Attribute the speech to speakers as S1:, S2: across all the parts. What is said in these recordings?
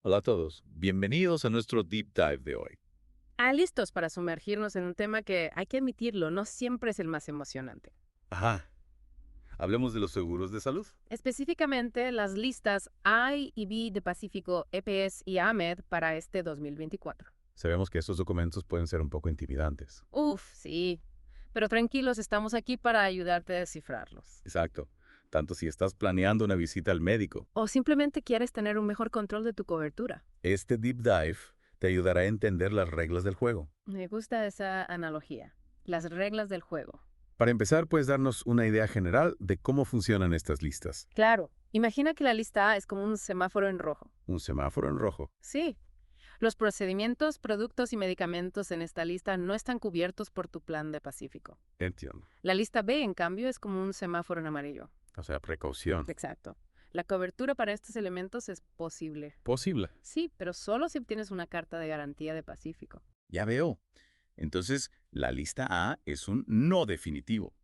S1: Hola a todos, bienvenidos a nuestro Deep Dive de hoy.
S2: Listos para sumergirnos en un tema que, hay que admitirlo, no siempre es el más emocionante.
S1: Ajá, hablemos de los seguros de salud.
S2: Específicamente, las listas I y B de Pacífico, EPS y AMED para este 2024.
S1: Sabemos que estos documentos pueden ser un poco intimidantes.
S2: Uf, sí. Pero tranquilos, estamos aquí para ayudarte a descifrarlos.
S1: Exacto, tanto si estás planeando una visita al médico.
S2: O simplemente quieres tener un mejor control de tu cobertura.
S1: Este Deep Dive te ayudará a entender las reglas del juego.
S2: Me gusta esa analogía. Las reglas del juego.
S1: Para empezar, puedes darnos una idea general de cómo funcionan estas listas.
S2: Claro. Imagina que la lista A es como un semáforo en rojo.
S1: Un semáforo en rojo.
S2: Sí. Los procedimientos, productos y medicamentos en esta lista no están cubiertos por tu plan de Pacífico.
S1: Entiendo.
S2: La lista B, en cambio, es como un semáforo en amarillo.
S1: O sea, precaución.
S2: Exacto. La cobertura para estos elementos es posible.
S1: Posible.
S2: Sí, pero solo si obtienes una carta de garantía de Pacífico.
S1: Ya veo. Entonces, la lista A es un no definitivo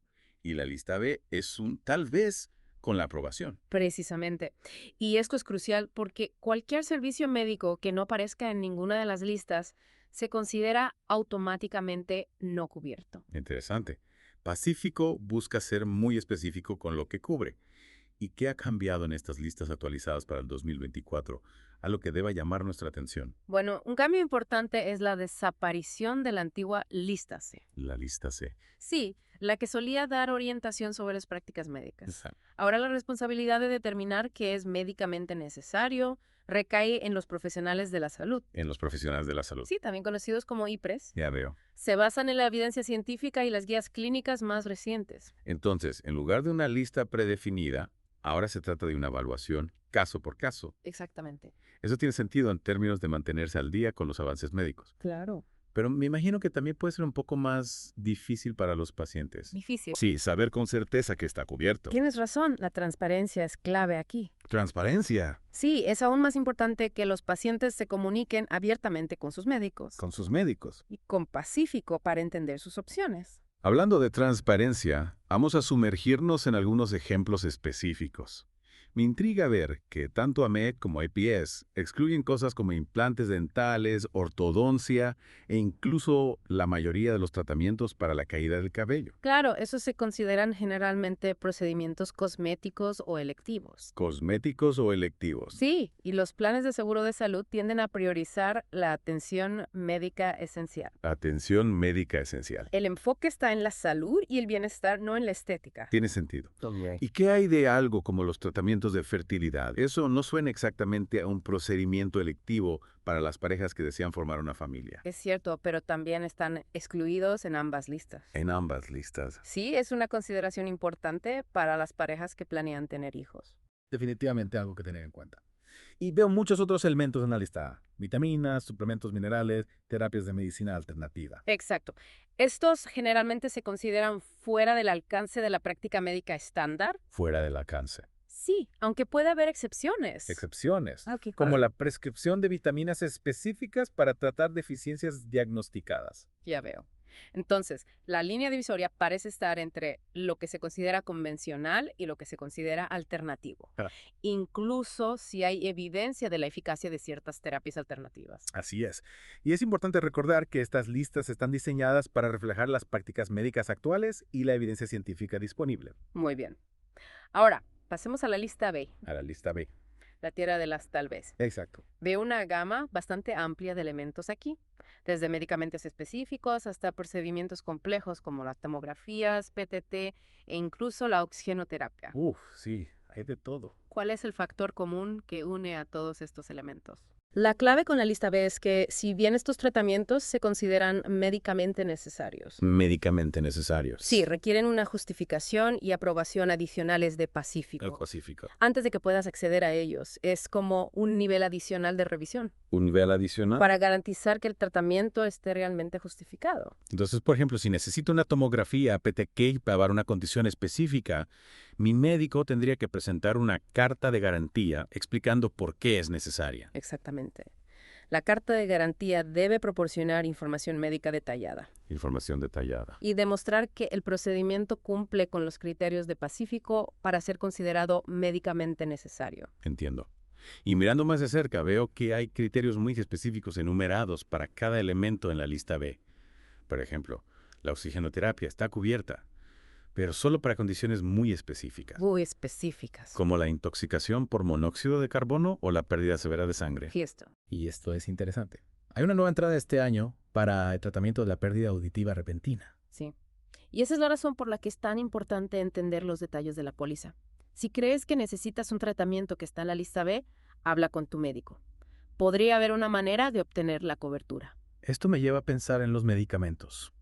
S1: y la lista B es un tal vez con la aprobación.
S2: Precisamente. Y esto es crucial porque cualquier servicio médico que no aparezca en ninguna de las listas se considera automáticamente no cubierto.
S1: Interesante. Pacífico busca ser muy específico con lo que cubre. ¿Y qué ha cambiado en estas listas actualizadas para el 2024? A lo que deba llamar nuestra atención.
S2: Bueno, un cambio importante es la desaparición de la antigua lista C.
S1: La lista C.
S2: Sí, la que solía dar orientación sobre las prácticas médicas.
S1: Esa.
S2: Ahora la responsabilidad de determinar qué es médicamente necesario recae en los profesionales de la salud.
S1: En los profesionales de la salud.
S2: Sí, también conocidos como IPRES.
S1: Ya veo.
S2: Se basan en la evidencia científica y las guías clínicas más recientes.
S1: Entonces, en lugar de una lista predefinida, ahora se trata de una evaluación caso por caso.
S2: Exactamente.
S1: Eso tiene sentido en términos de mantenerse al día con los avances médicos.
S2: Claro.
S1: Pero me imagino que también puede ser un poco más difícil para los pacientes.
S2: Difícil.
S1: Sí, saber con certeza que está cubierto.
S2: Tienes razón, la transparencia es clave aquí.
S1: Transparencia
S2: Sí, es aún más importante que los pacientes se comuniquen abiertamente con sus médicos
S1: con sus médicos.
S2: y con Pacífico para entender sus opciones.
S1: Hablando de transparencia, vamos a sumergirnos en algunos ejemplos específicos. Me intriga ver que tanto AMED como EPS excluyen cosas como implantes dentales, ortodoncia e incluso la mayoría de los tratamientos para la caída del cabello.
S2: Claro, esos se consideran generalmente procedimientos cosméticos o electivos.
S1: Cosméticos o electivos.
S2: Sí, y los planes de seguro de salud tienden a priorizar la atención médica esencial.
S1: Atención médica esencial.
S2: El enfoque está en la salud y el bienestar, no en la estética.
S1: Tiene sentido.
S2: También.
S1: ¿Y qué hay de algo como los tratamientos de fertilidad? Eso no suena exactamente a un procedimiento electivo para las parejas que desean formar una familia.
S2: Es cierto, pero también están excluidos en ambas listas.
S1: En ambas listas.
S2: Sí, es una consideración importante para las parejas que planean tener hijos.
S3: Definitivamente algo que tener en cuenta. Y veo muchos otros elementos en la lista. Vitaminas, suplementos minerales, terapias de medicina alternativa.
S2: Exacto. Estos generalmente se consideran fuera del alcance de la práctica médica estándar.
S1: Fuera del alcance.
S2: Sí, aunque puede haber excepciones.
S3: Excepciones,
S2: Ok,
S3: como
S2: claro.
S3: la prescripción de vitaminas específicas para tratar deficiencias diagnosticadas.
S2: Ya veo. Entonces, la línea divisoria parece estar entre lo que se considera convencional y lo que se considera alternativo,
S3: Ah.
S2: incluso si hay evidencia de la eficacia de ciertas terapias alternativas.
S3: Así es. Y es importante recordar que estas listas están diseñadas para reflejar las prácticas médicas actuales y la evidencia científica disponible.
S2: Muy bien. Ahora, pasemos a la lista B,
S3: A la lista B.
S2: la tierra de las tal vez.
S3: Exacto.
S2: Veo una gama bastante amplia de elementos aquí, desde medicamentos específicos hasta procedimientos complejos como las tomografías, PTT e incluso la oxigenoterapia.
S3: Uf, sí, hay de todo.
S2: ¿Cuál es el factor común que une a todos estos elementos? La clave con la lista B es que, si bien estos tratamientos se consideran médicamente necesarios,
S1: Médicamente necesarios.
S2: sí, requieren una justificación y aprobación adicionales de
S1: El
S2: Pacífico.
S1: Pacífico.
S2: Antes de que puedas acceder a ellos, es como un nivel adicional de revisión
S1: Un nivel adicional.
S2: para garantizar que el tratamiento esté realmente justificado.
S1: Entonces, por ejemplo, si necesito una tomografía PTK para una condición específica, mi médico tendría que presentar una carta de garantía explicando por qué es necesaria.
S2: Exactamente. La carta de garantía debe proporcionar información médica detallada
S1: Información detallada.
S2: y demostrar que el procedimiento cumple con los criterios de Pacífico para ser considerado médicamente necesario.
S1: Entiendo. Y mirando más de cerca, veo que hay criterios muy específicos enumerados para cada elemento en la lista B. Por ejemplo, la oxigenoterapia está cubierta, pero solo para condiciones muy específicas,
S2: Muy específicas.
S1: como la intoxicación por monóxido de carbono o la pérdida severa de sangre.
S2: Justo.
S3: Y esto es interesante. Hay una nueva entrada este año para el tratamiento de la pérdida auditiva repentina.
S2: Sí. Y esa es la razón por la que es tan importante entender los detalles de la póliza. Si crees que necesitas un tratamiento que está en la lista B, habla con tu médico. Podría haber una manera de obtener la cobertura.
S3: Esto me lleva a pensar en los medicamentos.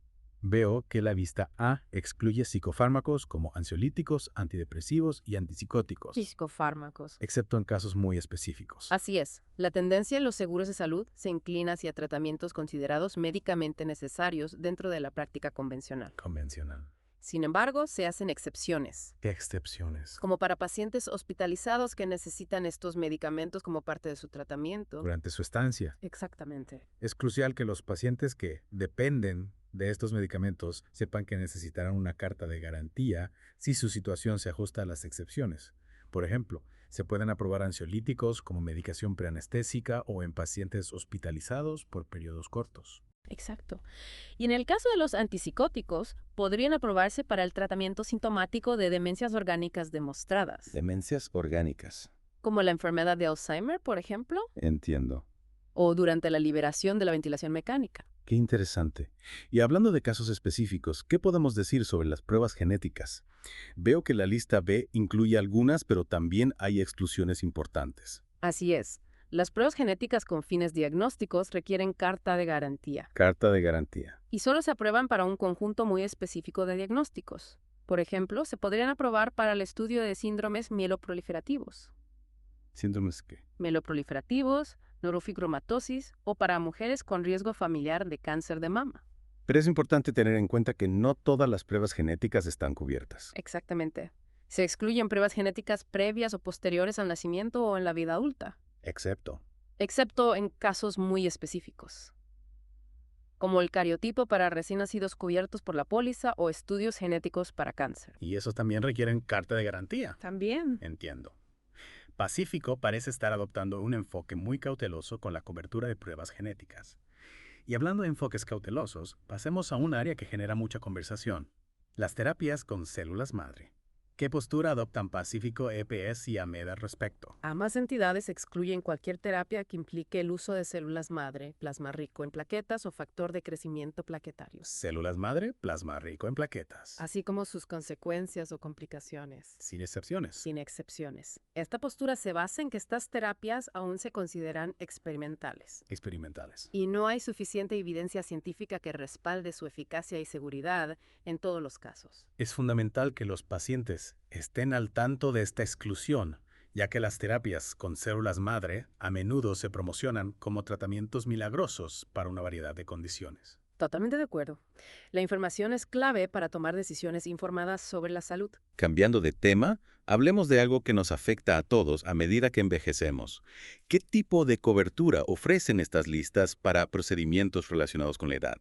S3: Veo que la lista A excluye psicofármacos como ansiolíticos, antidepresivos y antipsicóticos,
S2: Psicofármacos.
S3: excepto en casos muy específicos.
S2: Así es, la tendencia en los seguros de salud se inclina hacia tratamientos considerados médicamente necesarios dentro de la práctica convencional.
S3: Convencional.
S2: Sin embargo, se hacen excepciones,
S3: ¿Qué excepciones?
S2: como para pacientes hospitalizados que necesitan estos medicamentos como parte de su tratamiento.
S3: Durante su estancia.
S2: Exactamente.
S3: Es crucial que los pacientes que dependen de estos medicamentos sepan que necesitarán una carta de garantía si su situación se ajusta a las excepciones. Por ejemplo, se pueden aprobar ansiolíticos como medicación preanestésica o en pacientes hospitalizados por periodos cortos.
S2: Exacto. Y en el caso de los antipsicóticos, podrían aprobarse para el tratamiento sintomático de demencias orgánicas demostradas,
S1: Demencias orgánicas.
S2: como la enfermedad de Alzheimer, por ejemplo,
S1: Entiendo.
S2: o durante la liberación de la ventilación mecánica.
S1: Qué interesante. Y hablando de casos específicos, ¿qué podemos decir sobre las pruebas genéticas? Veo que la lista B incluye algunas, pero también hay exclusiones importantes.
S2: Así es. Las pruebas genéticas con fines diagnósticos requieren carta de garantía
S1: Carta de garantía.
S2: y solo se aprueban para un conjunto muy específico de diagnósticos. Por ejemplo, se podrían aprobar para el estudio de síndromes mieloproliferativos,
S1: ¿Síndromes qué?
S2: neurofibromatosis o para mujeres con riesgo familiar de cáncer de mama.
S1: Pero es importante tener en cuenta que no todas las pruebas genéticas están cubiertas.
S2: Exactamente. Se excluyen pruebas genéticas previas o posteriores al nacimiento o en la vida adulta, excepto en casos muy específicos, como el cariotipo para recién nacidos cubiertos por la póliza o estudios genéticos para cáncer.
S3: Y esos también requieren carta de garantía.
S2: También.
S3: Entiendo. Pacífico parece estar adoptando un enfoque muy cauteloso con la cobertura de pruebas genéticas. Y hablando de enfoques cautelosos, pasemos a un área que genera mucha conversación: las terapias con células madre. ¿Qué postura adoptan Pacífico, EPS y AMED al respecto?
S2: Ambas entidades excluyen cualquier terapia que implique el uso de células madre, plasma rico en plaquetas o factor de crecimiento plaquetario,
S3: Células madre, plasma rico en plaquetas.
S2: así como sus consecuencias o complicaciones.
S3: Sin excepciones.
S2: Sin excepciones. Esta postura se basa en que estas terapias aún se consideran experimentales
S3: Experimentales.
S2: y no hay suficiente evidencia científica que respalde su eficacia y seguridad en todos los casos.
S3: Es fundamental que los pacientes estén al tanto de esta exclusión, ya que las terapias con células madre a menudo se promocionan como tratamientos milagrosos para una variedad de condiciones.
S2: Totalmente de acuerdo. La información es clave para tomar decisiones informadas sobre la salud.
S1: Cambiando de tema, hablemos de algo que nos afecta a todos a medida que envejecemos. ¿Qué tipo de cobertura ofrecen estas listas para procedimientos relacionados con la edad?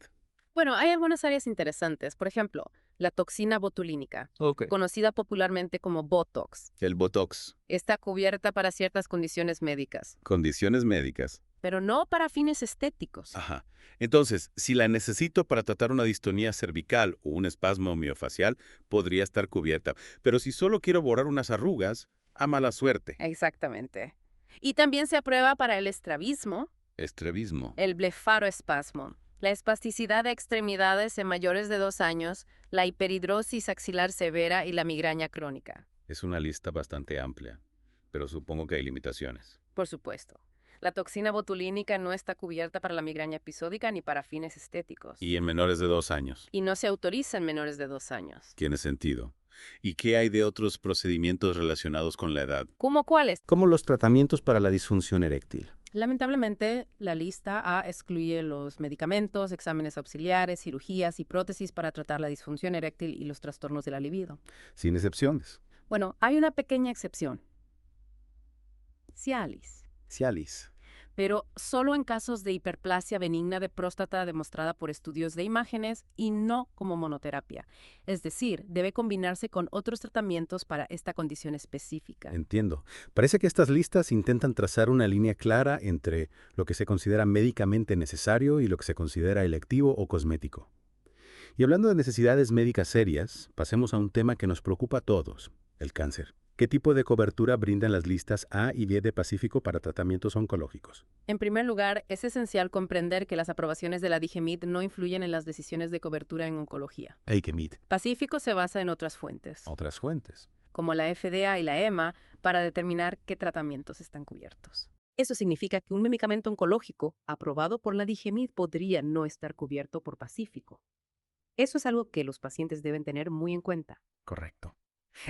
S2: Bueno, hay algunas áreas interesantes. Por ejemplo, la toxina botulínica, conocida popularmente como Botox,
S1: El Botox.
S2: está cubierta para ciertas condiciones médicas,
S1: Condiciones médicas.
S2: pero no para fines estéticos.
S1: Ajá. Entonces, si la necesito para tratar una distonía cervical o un espasmo miofacial, podría estar cubierta. Pero si solo quiero borrar unas arrugas, a mala suerte.
S2: Exactamente. Y también se aprueba para el estrabismo,
S1: Estrabismo.
S2: el blefaroespasmo, la espasticidad de extremidades en mayores de 2 años, la hiperhidrosis axilar severa y la migraña crónica.
S1: Es una lista bastante amplia, pero supongo que hay limitaciones.
S2: Por supuesto. La toxina botulínica no está cubierta para la migraña episódica ni para fines estéticos.
S1: Y en menores de 2 años.
S2: Y no se autoriza en menores de 2 años.
S1: Tiene sentido. ¿Y qué hay de otros procedimientos relacionados con la edad?
S2: ¿Cómo cuáles?
S4: Como los tratamientos para la disfunción eréctil.
S2: Lamentablemente, la lista A excluye los medicamentos, exámenes auxiliares, cirugías y prótesis para tratar la disfunción eréctil y los trastornos de la libido.
S4: Sin excepciones.
S2: Bueno, hay una pequeña excepción. Cialis.
S4: Cialis.
S2: pero solo en casos de hiperplasia benigna de próstata demostrada por estudios de imágenes y no como monoterapia. Es decir, debe combinarse con otros tratamientos para esta condición específica.
S4: Entiendo. Parece que estas listas intentan trazar una línea clara entre lo que se considera médicamente necesario y lo que se considera electivo o cosmético. Y hablando de necesidades médicas serias, pasemos a un tema que nos preocupa a todos, el cáncer. ¿Qué tipo de cobertura brindan las listas A y B de Pacífico para tratamientos oncológicos?
S2: En primer lugar, es esencial comprender que las aprobaciones de la DGMIT no influyen en las decisiones de cobertura en oncología.
S4: AICMID.
S2: Pacífico se basa en otras fuentes,
S4: Otras fuentes.
S2: como la FDA y la EMA, para determinar qué tratamientos están cubiertos. Eso significa que un medicamento oncológico aprobado por la DGMIT podría no estar cubierto por Pacífico. Eso es algo que los pacientes deben tener muy en cuenta.
S5: Correcto.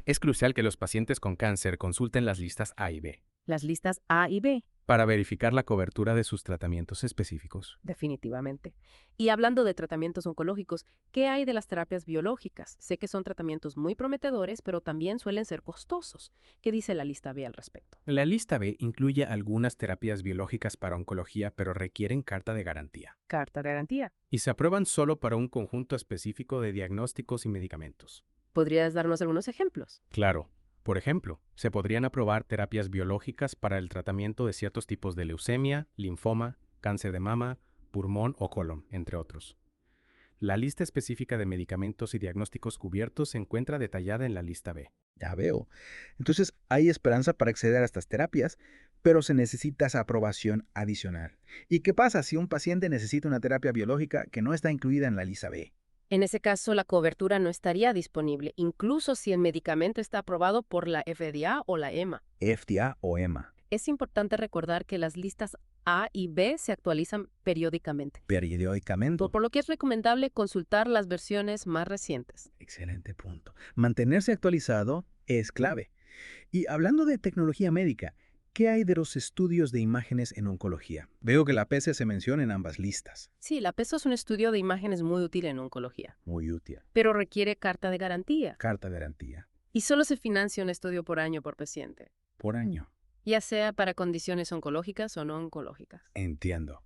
S5: Es crucial que los pacientes con cáncer consulten las listas A y B
S2: Las listas A y B,
S5: para verificar la cobertura de sus tratamientos específicos.
S2: definitivamente. Y hablando de tratamientos oncológicos, ¿qué hay de las terapias biológicas? Sé que son tratamientos muy prometedores, pero también suelen ser costosos. ¿Qué dice la lista B al respecto?
S5: La lista B incluye algunas terapias biológicas para oncología, pero requieren carta de garantía
S2: Carta de garantía.
S5: y se aprueban solo para un conjunto específico de diagnósticos y medicamentos.
S2: ¿Podrías darnos algunos ejemplos?
S5: Claro. Por ejemplo, se podrían aprobar terapias biológicas para el tratamiento de ciertos tipos de leucemia, linfoma, cáncer de mama, pulmón o colon, entre otros. La lista específica de medicamentos y diagnósticos cubiertos se encuentra detallada en la lista B.
S6: Ya veo. Entonces hay esperanza para acceder a estas terapias, pero se necesita esa aprobación adicional. ¿Y qué pasa si un paciente necesita una terapia biológica que no está incluida en la lista B?
S2: En ese caso, la cobertura no estaría disponible, incluso si el medicamento está aprobado por la FDA o la EMA.
S6: FDA o EMA.
S2: Es importante recordar que las listas A y B se actualizan periódicamente,
S6: Periódicamente.
S2: por lo que es recomendable consultar las versiones más recientes.
S6: Excelente punto. Mantenerse actualizado es clave. Y hablando de tecnología médica, ¿qué hay de los estudios de imágenes en oncología? Veo que la PESE se menciona en ambas listas.
S2: Sí, la PESO es un estudio de imágenes muy útil en oncología,
S6: Muy útil.
S2: pero requiere carta de garantía
S6: Carta de garantía.
S2: y solo se financia un estudio por año por paciente,
S6: Por año.
S2: ya sea para condiciones oncológicas o no oncológicas.
S6: Entiendo.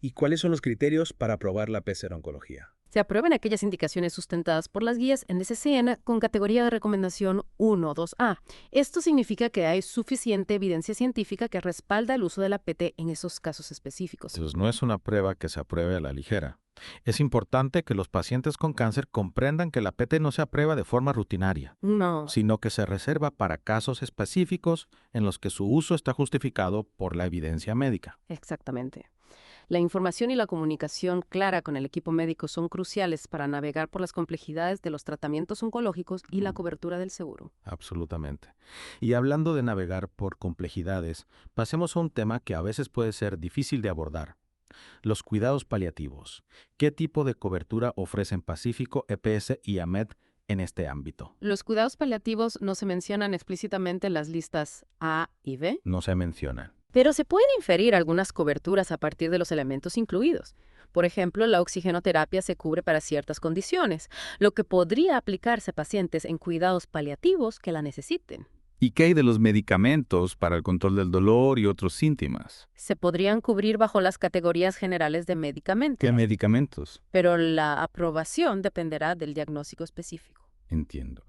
S6: ¿Y cuáles son los criterios para aprobar la PESE en oncología?
S2: Se aprueban aquellas indicaciones sustentadas por las guías NCCN con categoría de recomendación 1 o 2A. Esto significa que hay suficiente evidencia científica que respalda el uso de la PT en esos casos específicos.
S7: Entonces, no es una prueba que se apruebe a la ligera. Es importante que los pacientes con cáncer comprendan que la PT no se aprueba de forma rutinaria,
S2: No,
S7: sino que se reserva para casos específicos en los que su uso está justificado por la evidencia médica.
S2: exactamente. La información y la comunicación clara con el equipo médico son cruciales para navegar por las complejidades de los tratamientos oncológicos y la cobertura del seguro.
S7: Absolutamente. Y hablando de navegar por complejidades, pasemos a un tema que a veces puede ser difícil de abordar. Los cuidados paliativos. ¿Qué tipo de cobertura ofrecen Pacífico, EPS y AMED en este ámbito?
S2: Los cuidados paliativos no se mencionan explícitamente en las listas A y B,
S7: No se mencionan.
S2: pero se pueden inferir algunas coberturas a partir de los elementos incluidos. Por ejemplo, la oxigenoterapia se cubre para ciertas condiciones, lo que podría aplicarse a pacientes en cuidados paliativos que la necesiten.
S8: ¿Y qué hay de los medicamentos para el control del dolor y otros síntomas?
S2: Se podrían cubrir bajo las categorías generales de medicamentos,
S8: ¿Qué medicamentos?
S2: pero la aprobación dependerá del diagnóstico específico.
S8: Entiendo.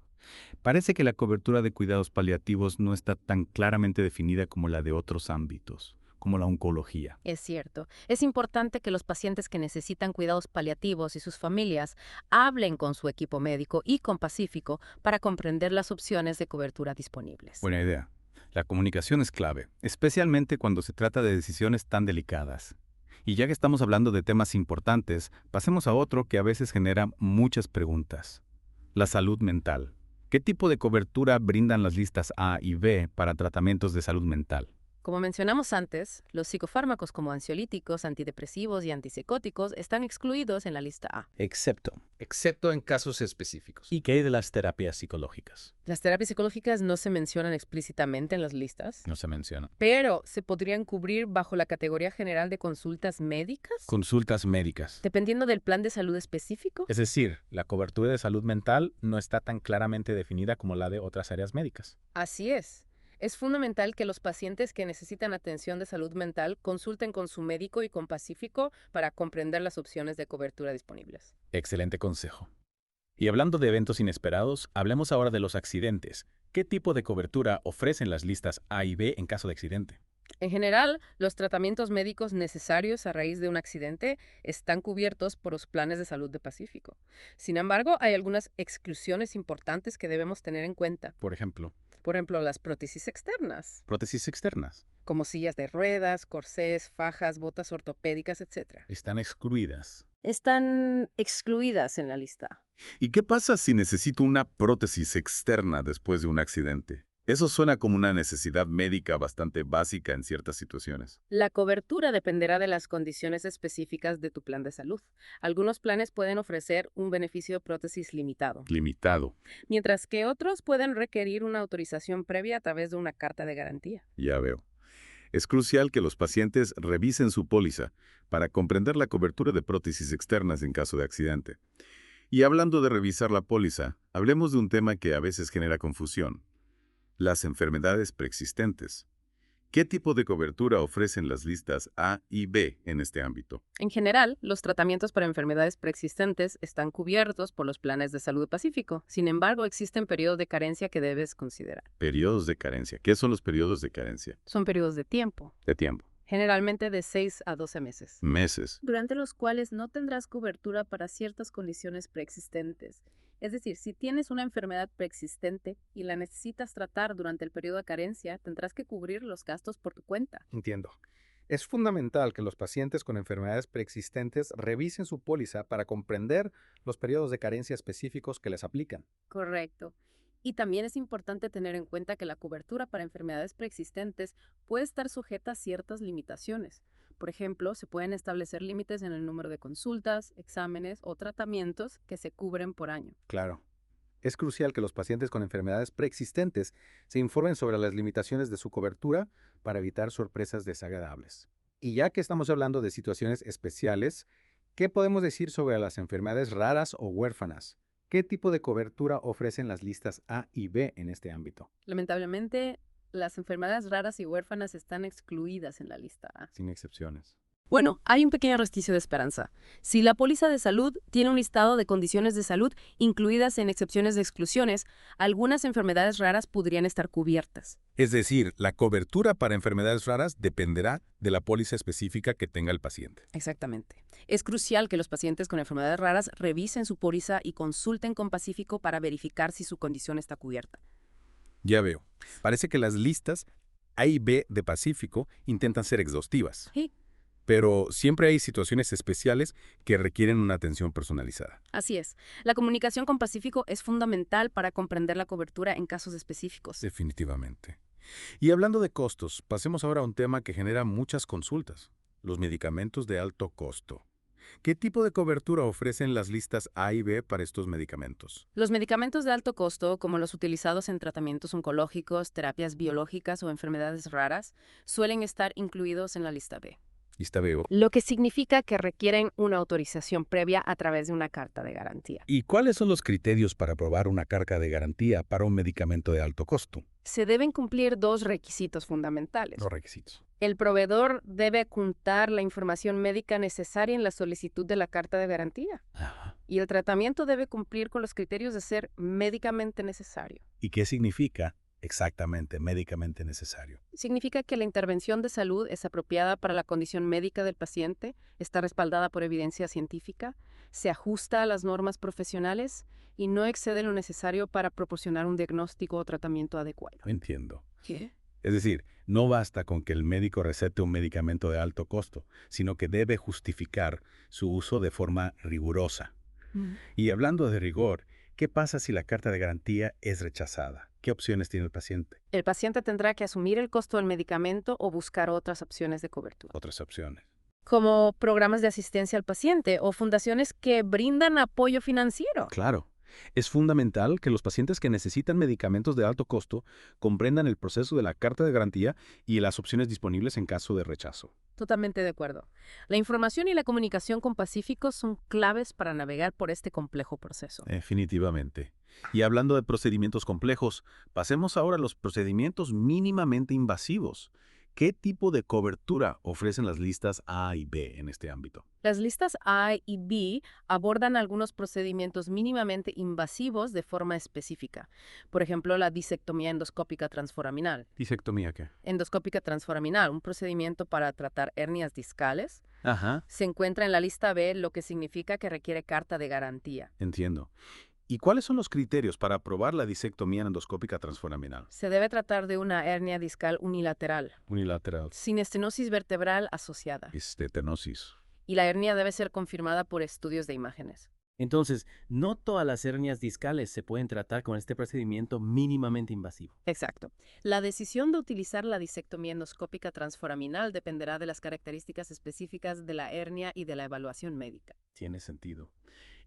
S8: Parece que la cobertura de cuidados paliativos no está tan claramente definida como la de otros ámbitos, como la oncología.
S2: Es cierto. Es importante que los pacientes que necesitan cuidados paliativos y sus familias hablen con su equipo médico y con Pacífico para comprender las opciones de cobertura disponibles.
S8: Buena idea. La comunicación es clave, especialmente cuando se trata de decisiones tan delicadas. Y ya que estamos hablando de temas importantes, pasemos a otro que a veces genera muchas preguntas. La salud mental. ¿Qué tipo de cobertura brindan las listas A y B para tratamientos de salud mental?
S2: Como mencionamos antes, los psicofármacos como ansiolíticos, antidepresivos y antipsicóticos están excluidos en la lista A.
S3: Excepto en casos específicos.
S4: ¿Y qué hay de las terapias psicológicas?
S2: Las terapias psicológicas no se mencionan explícitamente en las listas,
S8: No se menciona.
S2: pero se podrían cubrir bajo la categoría general de consultas médicas,
S8: Consultas médicas.
S2: dependiendo del plan de salud específico.
S3: Es decir, la cobertura de salud mental no está tan claramente definida como la de otras áreas médicas.
S2: Así es. Es fundamental que los pacientes que necesitan atención de salud mental consulten con su médico y con Pacífico para comprender las opciones de cobertura disponibles.
S3: Excelente consejo. Y hablando de eventos inesperados, hablemos ahora de los accidentes. ¿Qué tipo de cobertura ofrecen las listas A y B en caso de accidente?
S2: En general, los tratamientos médicos necesarios a raíz de un accidente están cubiertos por los planes de salud de Pacífico. Sin embargo, hay algunas exclusiones importantes que debemos tener en cuenta.
S3: Por ejemplo,
S2: Por ejemplo, las prótesis externas,
S3: prótesis externas.
S2: como sillas de ruedas, corsés, fajas, botas ortopédicas, etc.
S3: Están excluidas.
S2: Están excluidas en la lista.
S1: ¿Y qué pasa si necesito una prótesis externa después de un accidente? Eso suena como una necesidad médica bastante básica en ciertas situaciones.
S2: La cobertura dependerá de las condiciones específicas de tu plan de salud. Algunos planes pueden ofrecer un beneficio de prótesis limitado,
S1: Limitado,
S2: mientras que otros pueden requerir una autorización previa a través de una carta de garantía.
S1: ya veo. Es crucial que los pacientes revisen su póliza para comprender la cobertura de prótesis externas en caso de accidente. Y hablando de revisar la póliza, hablemos de un tema que a veces genera confusión: las enfermedades preexistentes. ¿Qué tipo de cobertura ofrecen las listas A y B en este ámbito?
S2: En general, los tratamientos para enfermedades preexistentes están cubiertos por los planes de salud Pacífico. Sin embargo, existen periodos de carencia que debes considerar.
S1: Periodos de carencia. ¿Qué son los periodos de carencia?
S2: Son periodos de tiempo,
S1: De tiempo.
S2: generalmente de 6 a 12 meses,
S1: Meses.
S2: durante los cuales no tendrás cobertura para ciertas condiciones preexistentes. Es decir, si tienes una enfermedad preexistente y la necesitas tratar durante el periodo de carencia, tendrás que cubrir los gastos por tu cuenta.
S4: Entiendo. Es fundamental que los pacientes con enfermedades preexistentes revisen su póliza para comprender los periodos de carencia específicos que les aplican.
S2: Correcto. Y también es importante tener en cuenta que la cobertura para enfermedades preexistentes puede estar sujeta a ciertas limitaciones. Por ejemplo, se pueden establecer límites en el número de consultas, exámenes o tratamientos que se cubren por año.
S4: Claro. Es crucial que los pacientes con enfermedades preexistentes se informen sobre las limitaciones de su cobertura para evitar sorpresas desagradables. Y ya que estamos hablando de situaciones especiales, ¿qué podemos decir sobre las enfermedades raras o huérfanas? ¿Qué tipo de cobertura ofrecen las listas A y B en este ámbito?
S2: Lamentablemente, las enfermedades raras y huérfanas están excluidas en la lista A.
S4: Sin excepciones.
S2: Bueno, hay un pequeño resquicio de esperanza. Si la póliza de salud tiene un listado de condiciones de salud incluidas en excepciones de exclusiones, algunas enfermedades raras podrían estar cubiertas.
S1: Es decir, la cobertura para enfermedades raras dependerá de la póliza específica que tenga el paciente.
S2: Exactamente. Es crucial que los pacientes con enfermedades raras revisen su póliza y consulten con Pacífico para verificar si su condición está cubierta.
S1: Ya veo. Parece que las listas A y B de Pacífico intentan ser exhaustivas.
S2: Sí.
S1: Pero siempre hay situaciones especiales que requieren una atención personalizada.
S2: Así es. La comunicación con Pacífico es fundamental para comprender la cobertura en casos específicos.
S1: Definitivamente. Y hablando de costos, pasemos ahora a un tema que genera muchas consultas: los medicamentos de alto costo. ¿Qué tipo de cobertura ofrecen las listas A y B para estos medicamentos?
S2: Los medicamentos de alto costo, como los utilizados en tratamientos oncológicos, terapias biológicas o enfermedades raras, suelen estar incluidos en la lista B.
S1: Lista B.
S2: Lo que significa que requieren una autorización previa a través de una carta de garantía.
S1: ¿Y cuáles son los criterios para aprobar una carta de garantía para un medicamento de alto costo?
S2: Se deben cumplir dos requisitos fundamentales.
S1: Los requisitos.
S2: El proveedor debe contar la información médica necesaria en la solicitud de la carta de garantía.
S1: Ajá.
S2: Y el tratamiento debe cumplir con los criterios de ser médicamente necesario.
S1: ¿Y qué significa exactamente médicamente necesario?
S2: Significa que la intervención de salud es apropiada para la condición médica del paciente, está respaldada por evidencia científica, se ajusta a las normas profesionales y no excede lo necesario para proporcionar un diagnóstico o tratamiento adecuado.
S1: Entiendo.
S2: ¿Qué?
S1: Es decir, no basta con que el médico recete un medicamento de alto costo, sino que debe justificar su uso de forma rigurosa. Y hablando de rigor, ¿qué pasa si la carta de garantía es rechazada? ¿Qué opciones tiene el paciente?
S2: El paciente tendrá que asumir el costo del medicamento o buscar otras opciones de cobertura,
S1: Otras opciones.
S2: como programas de asistencia al paciente o fundaciones que brindan apoyo financiero.
S4: Claro. Es fundamental que los pacientes que necesitan medicamentos de alto costo comprendan el proceso de la carta de garantía y las opciones disponibles en caso de rechazo.
S2: Totalmente de acuerdo. La información y la comunicación con Pacífico son claves para navegar por este complejo proceso.
S1: Definitivamente. Y hablando de procedimientos complejos, pasemos ahora a los procedimientos mínimamente invasivos. ¿Qué tipo de cobertura ofrecen las listas A y B en este ámbito?
S2: Las listas A y B abordan algunos procedimientos mínimamente invasivos de forma específica. Por ejemplo, la disectomía endoscópica transforaminal.
S1: ¿Disectomía qué?
S2: Endoscópica transforaminal, un procedimiento para tratar hernias discales,
S1: Ajá,
S2: se encuentra en la lista B, lo que significa que requiere carta de garantía.
S1: entiendo. ¿Y cuáles son los criterios para aprobar la disectomía endoscópica transforaminal?
S2: Se debe tratar de una hernia discal unilateral,
S1: Unilateral.
S2: sin estenosis vertebral asociada,
S1: Estenosis.
S2: y la hernia debe ser confirmada por estudios de imágenes.
S5: Entonces, no todas las hernias discales se pueden tratar con este procedimiento mínimamente invasivo.
S2: Exacto. La decisión de utilizar la disectomía endoscópica transforaminal dependerá de las características específicas de la hernia y de la evaluación médica.
S1: Tiene sentido.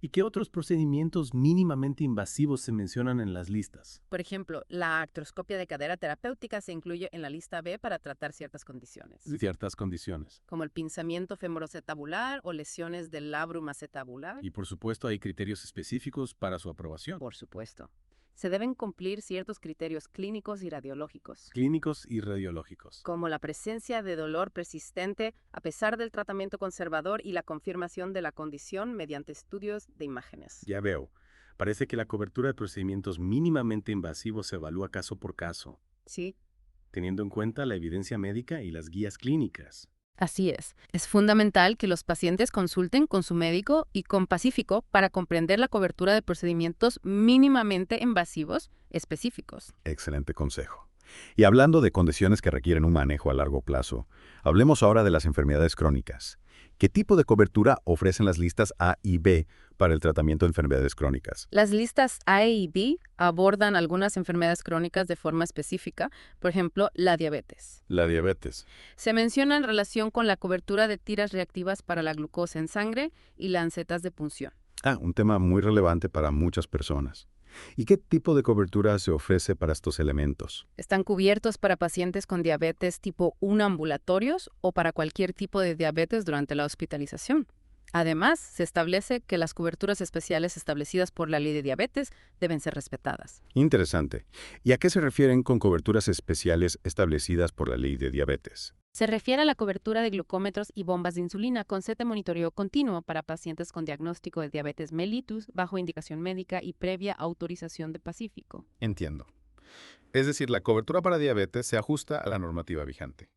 S5: ¿Y qué otros procedimientos mínimamente invasivos se mencionan en las listas?
S2: Por ejemplo, la artroscopia de cadera terapéutica se incluye en la lista B para tratar ciertas condiciones,
S1: Ciertas condiciones.
S2: como el pinzamiento femoroacetabular o lesiones del labrum acetabular.
S1: Y por supuesto hay criterios específicos para su aprobación.
S2: Por supuesto. Se deben cumplir ciertos criterios clínicos y radiológicos,
S1: Clínicos y radiológicos.
S2: como la presencia de dolor persistente a pesar del tratamiento conservador y la confirmación de la condición mediante estudios de imágenes.
S1: Ya veo. Parece que la cobertura de procedimientos mínimamente invasivos se evalúa caso por caso,
S2: Sí,
S1: teniendo en cuenta la evidencia médica y las guías clínicas.
S2: así es. Es fundamental que los pacientes consulten con su médico y con Pacífico para comprender la cobertura de procedimientos mínimamente invasivos específicos.
S1: Excelente consejo. Y hablando de condiciones que requieren un manejo a largo plazo, hablemos ahora de las enfermedades crónicas. ¿Qué tipo de cobertura ofrecen las listas A y B para el tratamiento de enfermedades crónicas?
S2: Las listas A y B abordan algunas enfermedades crónicas de forma específica, por ejemplo, la diabetes.
S1: La diabetes.
S2: Se menciona en relación con la cobertura de tiras reactivas para la glucosa en sangre y lancetas de punción.
S1: Un tema muy relevante para muchas personas. ¿Y qué tipo de cobertura se ofrece para estos elementos?
S2: Están cubiertos para pacientes con diabetes tipo 1 ambulatorios o para cualquier tipo de diabetes durante la hospitalización. Además, se establece que las coberturas especiales establecidas por la ley de diabetes deben ser respetadas.
S1: Interesante. ¿Y a qué se refieren con coberturas especiales establecidas por la ley de diabetes?
S2: Se refiere a la cobertura de glucómetros y bombas de insulina con set de monitoreo continuo para pacientes con diagnóstico de diabetes mellitus bajo indicación médica y previa autorización de Pacífico.
S1: Entiendo. Es decir, la cobertura para diabetes se ajusta a la normativa vigente.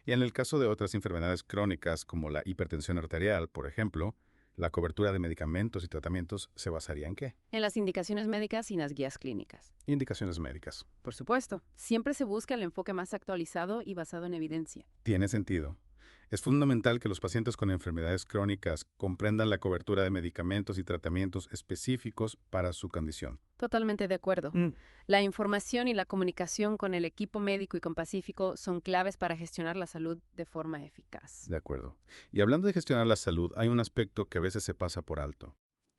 S1: Y en el caso de otras enfermedades crónicas como la hipertensión arterial, por ejemplo, la cobertura de medicamentos y tratamientos se basaría ¿en qué?
S2: En las indicaciones médicas y las guías clínicas.
S1: Indicaciones médicas.
S2: Por supuesto, siempre se busca el enfoque más actualizado y basado en evidencia.
S1: Tiene sentido. Es fundamental que los pacientes con enfermedades crónicas comprendan la cobertura de medicamentos y tratamientos específicos para su condición.
S2: Totalmente de acuerdo. La información y la comunicación con el equipo médico y con Pacífico son claves para gestionar la salud de forma eficaz.
S1: De acuerdo. Y hablando de gestionar la salud, hay un aspecto que a veces se pasa por alto.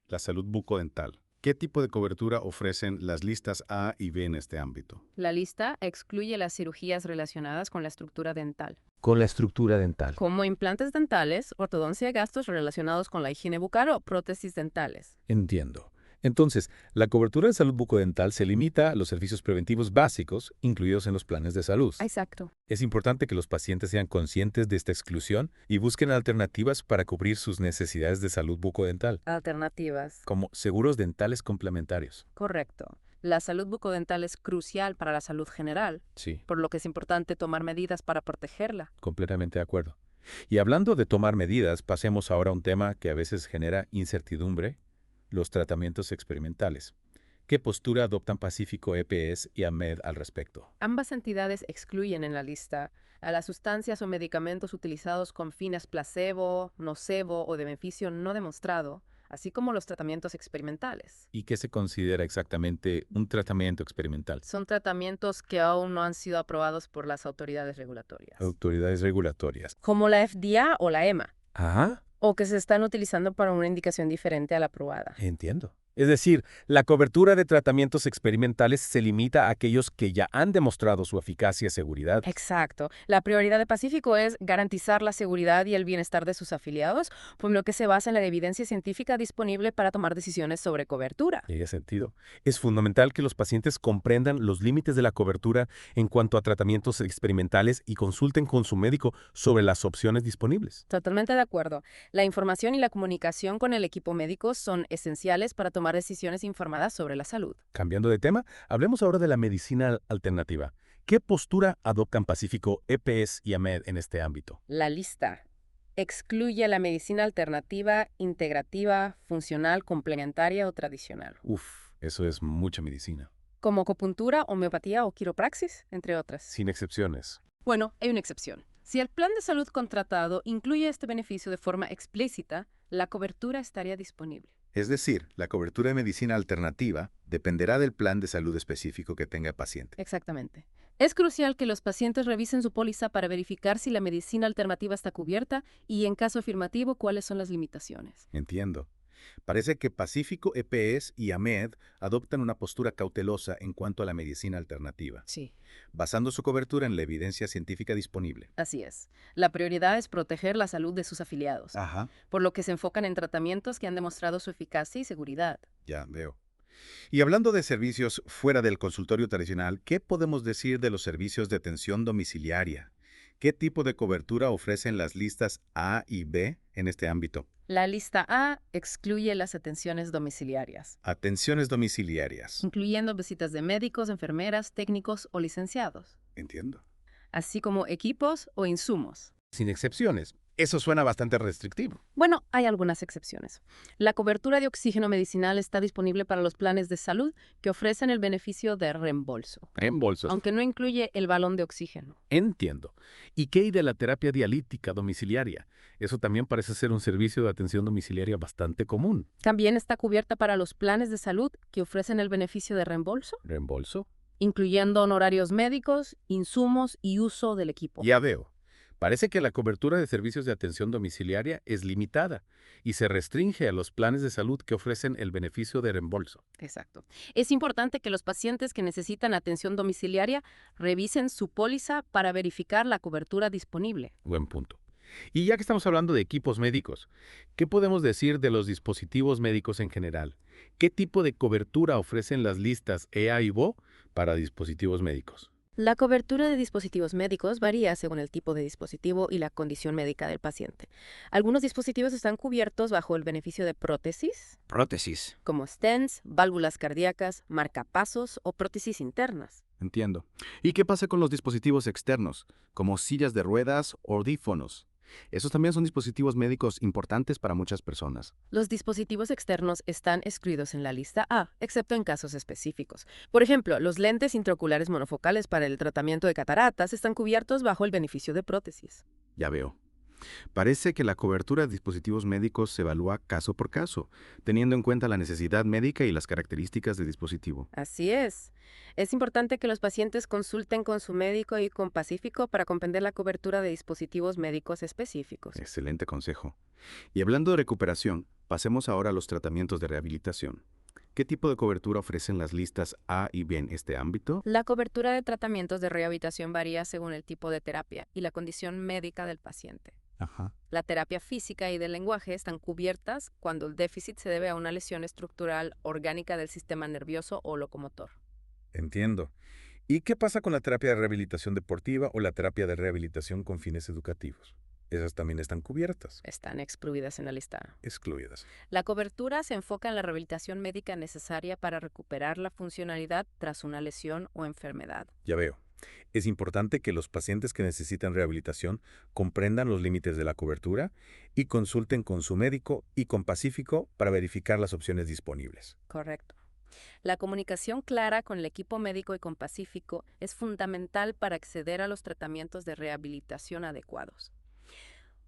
S1: La salud bucodental. ¿Qué tipo de cobertura ofrecen las listas A y B en este ámbito?
S2: La lista excluye las cirugías relacionadas con la estructura dental,
S9: Con la estructura dental.
S2: como implantes dentales, ortodoncia y gastos relacionados con la higiene bucal o prótesis dentales.
S4: Entiendo. Entonces, la cobertura de salud bucodental se limita a los servicios preventivos básicos incluidos en los planes de salud.
S2: Exacto.
S4: Es importante que los pacientes sean conscientes de esta exclusión y busquen alternativas para cubrir sus necesidades de salud bucodental,
S2: Alternativas.
S4: como seguros dentales complementarios.
S2: Correcto. La salud bucodental es crucial para la salud general,
S4: Sí,
S2: por lo que es importante tomar medidas para protegerla.
S4: completamente de acuerdo. Y hablando de tomar medidas, pasemos ahora a un tema que a veces genera incertidumbre: los tratamientos experimentales. ¿Qué postura adoptan Pacífico, EPS y AMED al respecto?
S2: Ambas entidades excluyen en la lista a las sustancias o medicamentos utilizados con fines placebo, nocebo o de beneficio no demostrado, así como los tratamientos experimentales.
S4: ¿Y qué se considera exactamente un tratamiento experimental?
S2: Son tratamientos que aún no han sido aprobados por las autoridades regulatorias,
S4: Autoridades regulatorias.
S2: como la FDA o la EMA,
S4: Ah,
S2: o que se están utilizando para una indicación diferente a la aprobada.
S4: entiendo.
S9: Es decir, la cobertura de tratamientos experimentales se limita a aquellos que ya han demostrado su eficacia y seguridad.
S2: Exacto. La prioridad de Pacífico es garantizar la seguridad y el bienestar de sus afiliados, por lo que se basa en la evidencia científica disponible para tomar decisiones sobre cobertura.
S9: En ese sentido, es fundamental que los pacientes comprendan los límites de la cobertura en cuanto a tratamientos experimentales y consulten con su médico sobre las opciones disponibles.
S2: Totalmente de acuerdo. La información y la comunicación con el equipo médico son esenciales para tomar decisiones informadas sobre la salud.
S9: Cambiando de tema, hablemos ahora de la medicina alternativa. ¿Qué postura adoptan Pacífico, EPS y AMED en este ámbito?
S2: La lista excluye la medicina alternativa, integrativa, funcional, complementaria o tradicional,
S1: Uf, eso es mucha medicina.
S2: como acupuntura, homeopatía o quiropraxis, entre otras.
S1: Sin excepciones.
S2: Bueno, hay una excepción. Si el plan de salud contratado incluye este beneficio de forma explícita, la cobertura estaría disponible.
S1: Es decir, la cobertura de medicina alternativa dependerá del plan de salud específico que tenga el paciente.
S2: Exactamente. Es crucial que los pacientes revisen su póliza para verificar si la medicina alternativa está cubierta y, en caso afirmativo, cuáles son las limitaciones.
S1: Entiendo. Parece que Pacífico, EPS y AMED adoptan una postura cautelosa en cuanto a la medicina alternativa,
S2: Sí,
S1: basando su cobertura en la evidencia científica disponible.
S2: así es. La prioridad es proteger la salud de sus afiliados,
S1: Ajá,
S2: por lo que se enfocan en tratamientos que han demostrado su eficacia y seguridad.
S1: ya veo. Y hablando de servicios fuera del consultorio tradicional, ¿qué podemos decir de los servicios de atención domiciliaria? ¿Qué tipo de cobertura ofrecen las listas A y B en este ámbito?
S2: La lista A excluye las atenciones domiciliarias,
S1: Atenciones domiciliarias.
S2: incluyendo visitas de médicos, enfermeras, técnicos o licenciados,
S1: Entiendo.
S2: así como equipos o insumos.
S9: Sin excepciones. Eso suena bastante restrictivo.
S2: Bueno, hay algunas excepciones. La cobertura de oxígeno medicinal está disponible para los planes de salud que ofrecen el beneficio de reembolso,
S9: Reembolsos.
S2: aunque no incluye el balón de oxígeno.
S9: Entiendo. ¿Y qué hay de la terapia dialítica domiciliaria? Eso también parece ser un servicio de atención domiciliaria bastante común.
S2: También está cubierta para los planes de salud que ofrecen el beneficio de reembolso,
S9: ¿Reembolso?
S2: incluyendo honorarios médicos, insumos y uso del equipo.
S9: Ya veo. Parece que la cobertura de servicios de atención domiciliaria es limitada y se restringe a los planes de salud que ofrecen el beneficio de reembolso.
S2: Exacto. Es importante que los pacientes que necesitan atención domiciliaria revisen su póliza para verificar la cobertura disponible.
S9: Buen punto. Y ya que estamos hablando de equipos médicos, ¿qué podemos decir de los dispositivos médicos en general? ¿Qué tipo de cobertura ofrecen las listas EA y BO para dispositivos médicos?
S2: La cobertura de dispositivos médicos varía según el tipo de dispositivo y la condición médica del paciente. Algunos dispositivos están cubiertos bajo el beneficio de prótesis,
S10: Prótesis.
S2: como stents, válvulas cardíacas, marcapasos o prótesis internas.
S8: Entiendo. ¿Y qué pasa con los dispositivos externos, como sillas de ruedas o audífonos? Esos también son dispositivos médicos importantes para muchas personas.
S2: Los dispositivos externos están excluidos en la lista A, excepto en casos específicos. Por ejemplo, los lentes intraoculares monofocales para el tratamiento de cataratas están cubiertos bajo el beneficio de prótesis.
S8: Ya veo. Parece que la cobertura de dispositivos médicos se evalúa caso por caso, teniendo en cuenta la necesidad médica y las características del dispositivo.
S2: Así es. Es importante que los pacientes consulten con su médico y con Pacífico para comprender la cobertura de dispositivos médicos específicos.
S8: Excelente consejo. Y hablando de recuperación, pasemos ahora a los tratamientos de rehabilitación. ¿Qué tipo de cobertura ofrecen las listas A y B en este ámbito?
S2: La cobertura de tratamientos de rehabilitación varía según el tipo de terapia y la condición médica del paciente.
S8: Ajá.
S2: La terapia física y del lenguaje están cubiertas cuando el déficit se debe a una lesión estructural orgánica del sistema nervioso o locomotor.
S1: Entiendo. ¿Y qué pasa con la terapia de rehabilitación deportiva o la terapia de rehabilitación con fines educativos? Esas también están cubiertas.
S2: Están excluidas en la lista A.
S1: Excluidas.
S2: La cobertura se enfoca en la rehabilitación médica necesaria para recuperar la funcionalidad tras una lesión o enfermedad.
S1: Ya veo. Es importante que los pacientes que necesitan rehabilitación comprendan los límites de la cobertura y consulten con su médico y con Pacífico para verificar las opciones disponibles.
S2: Correcto. La comunicación clara con el equipo médico y con Pacífico es fundamental para acceder a los tratamientos de rehabilitación adecuados.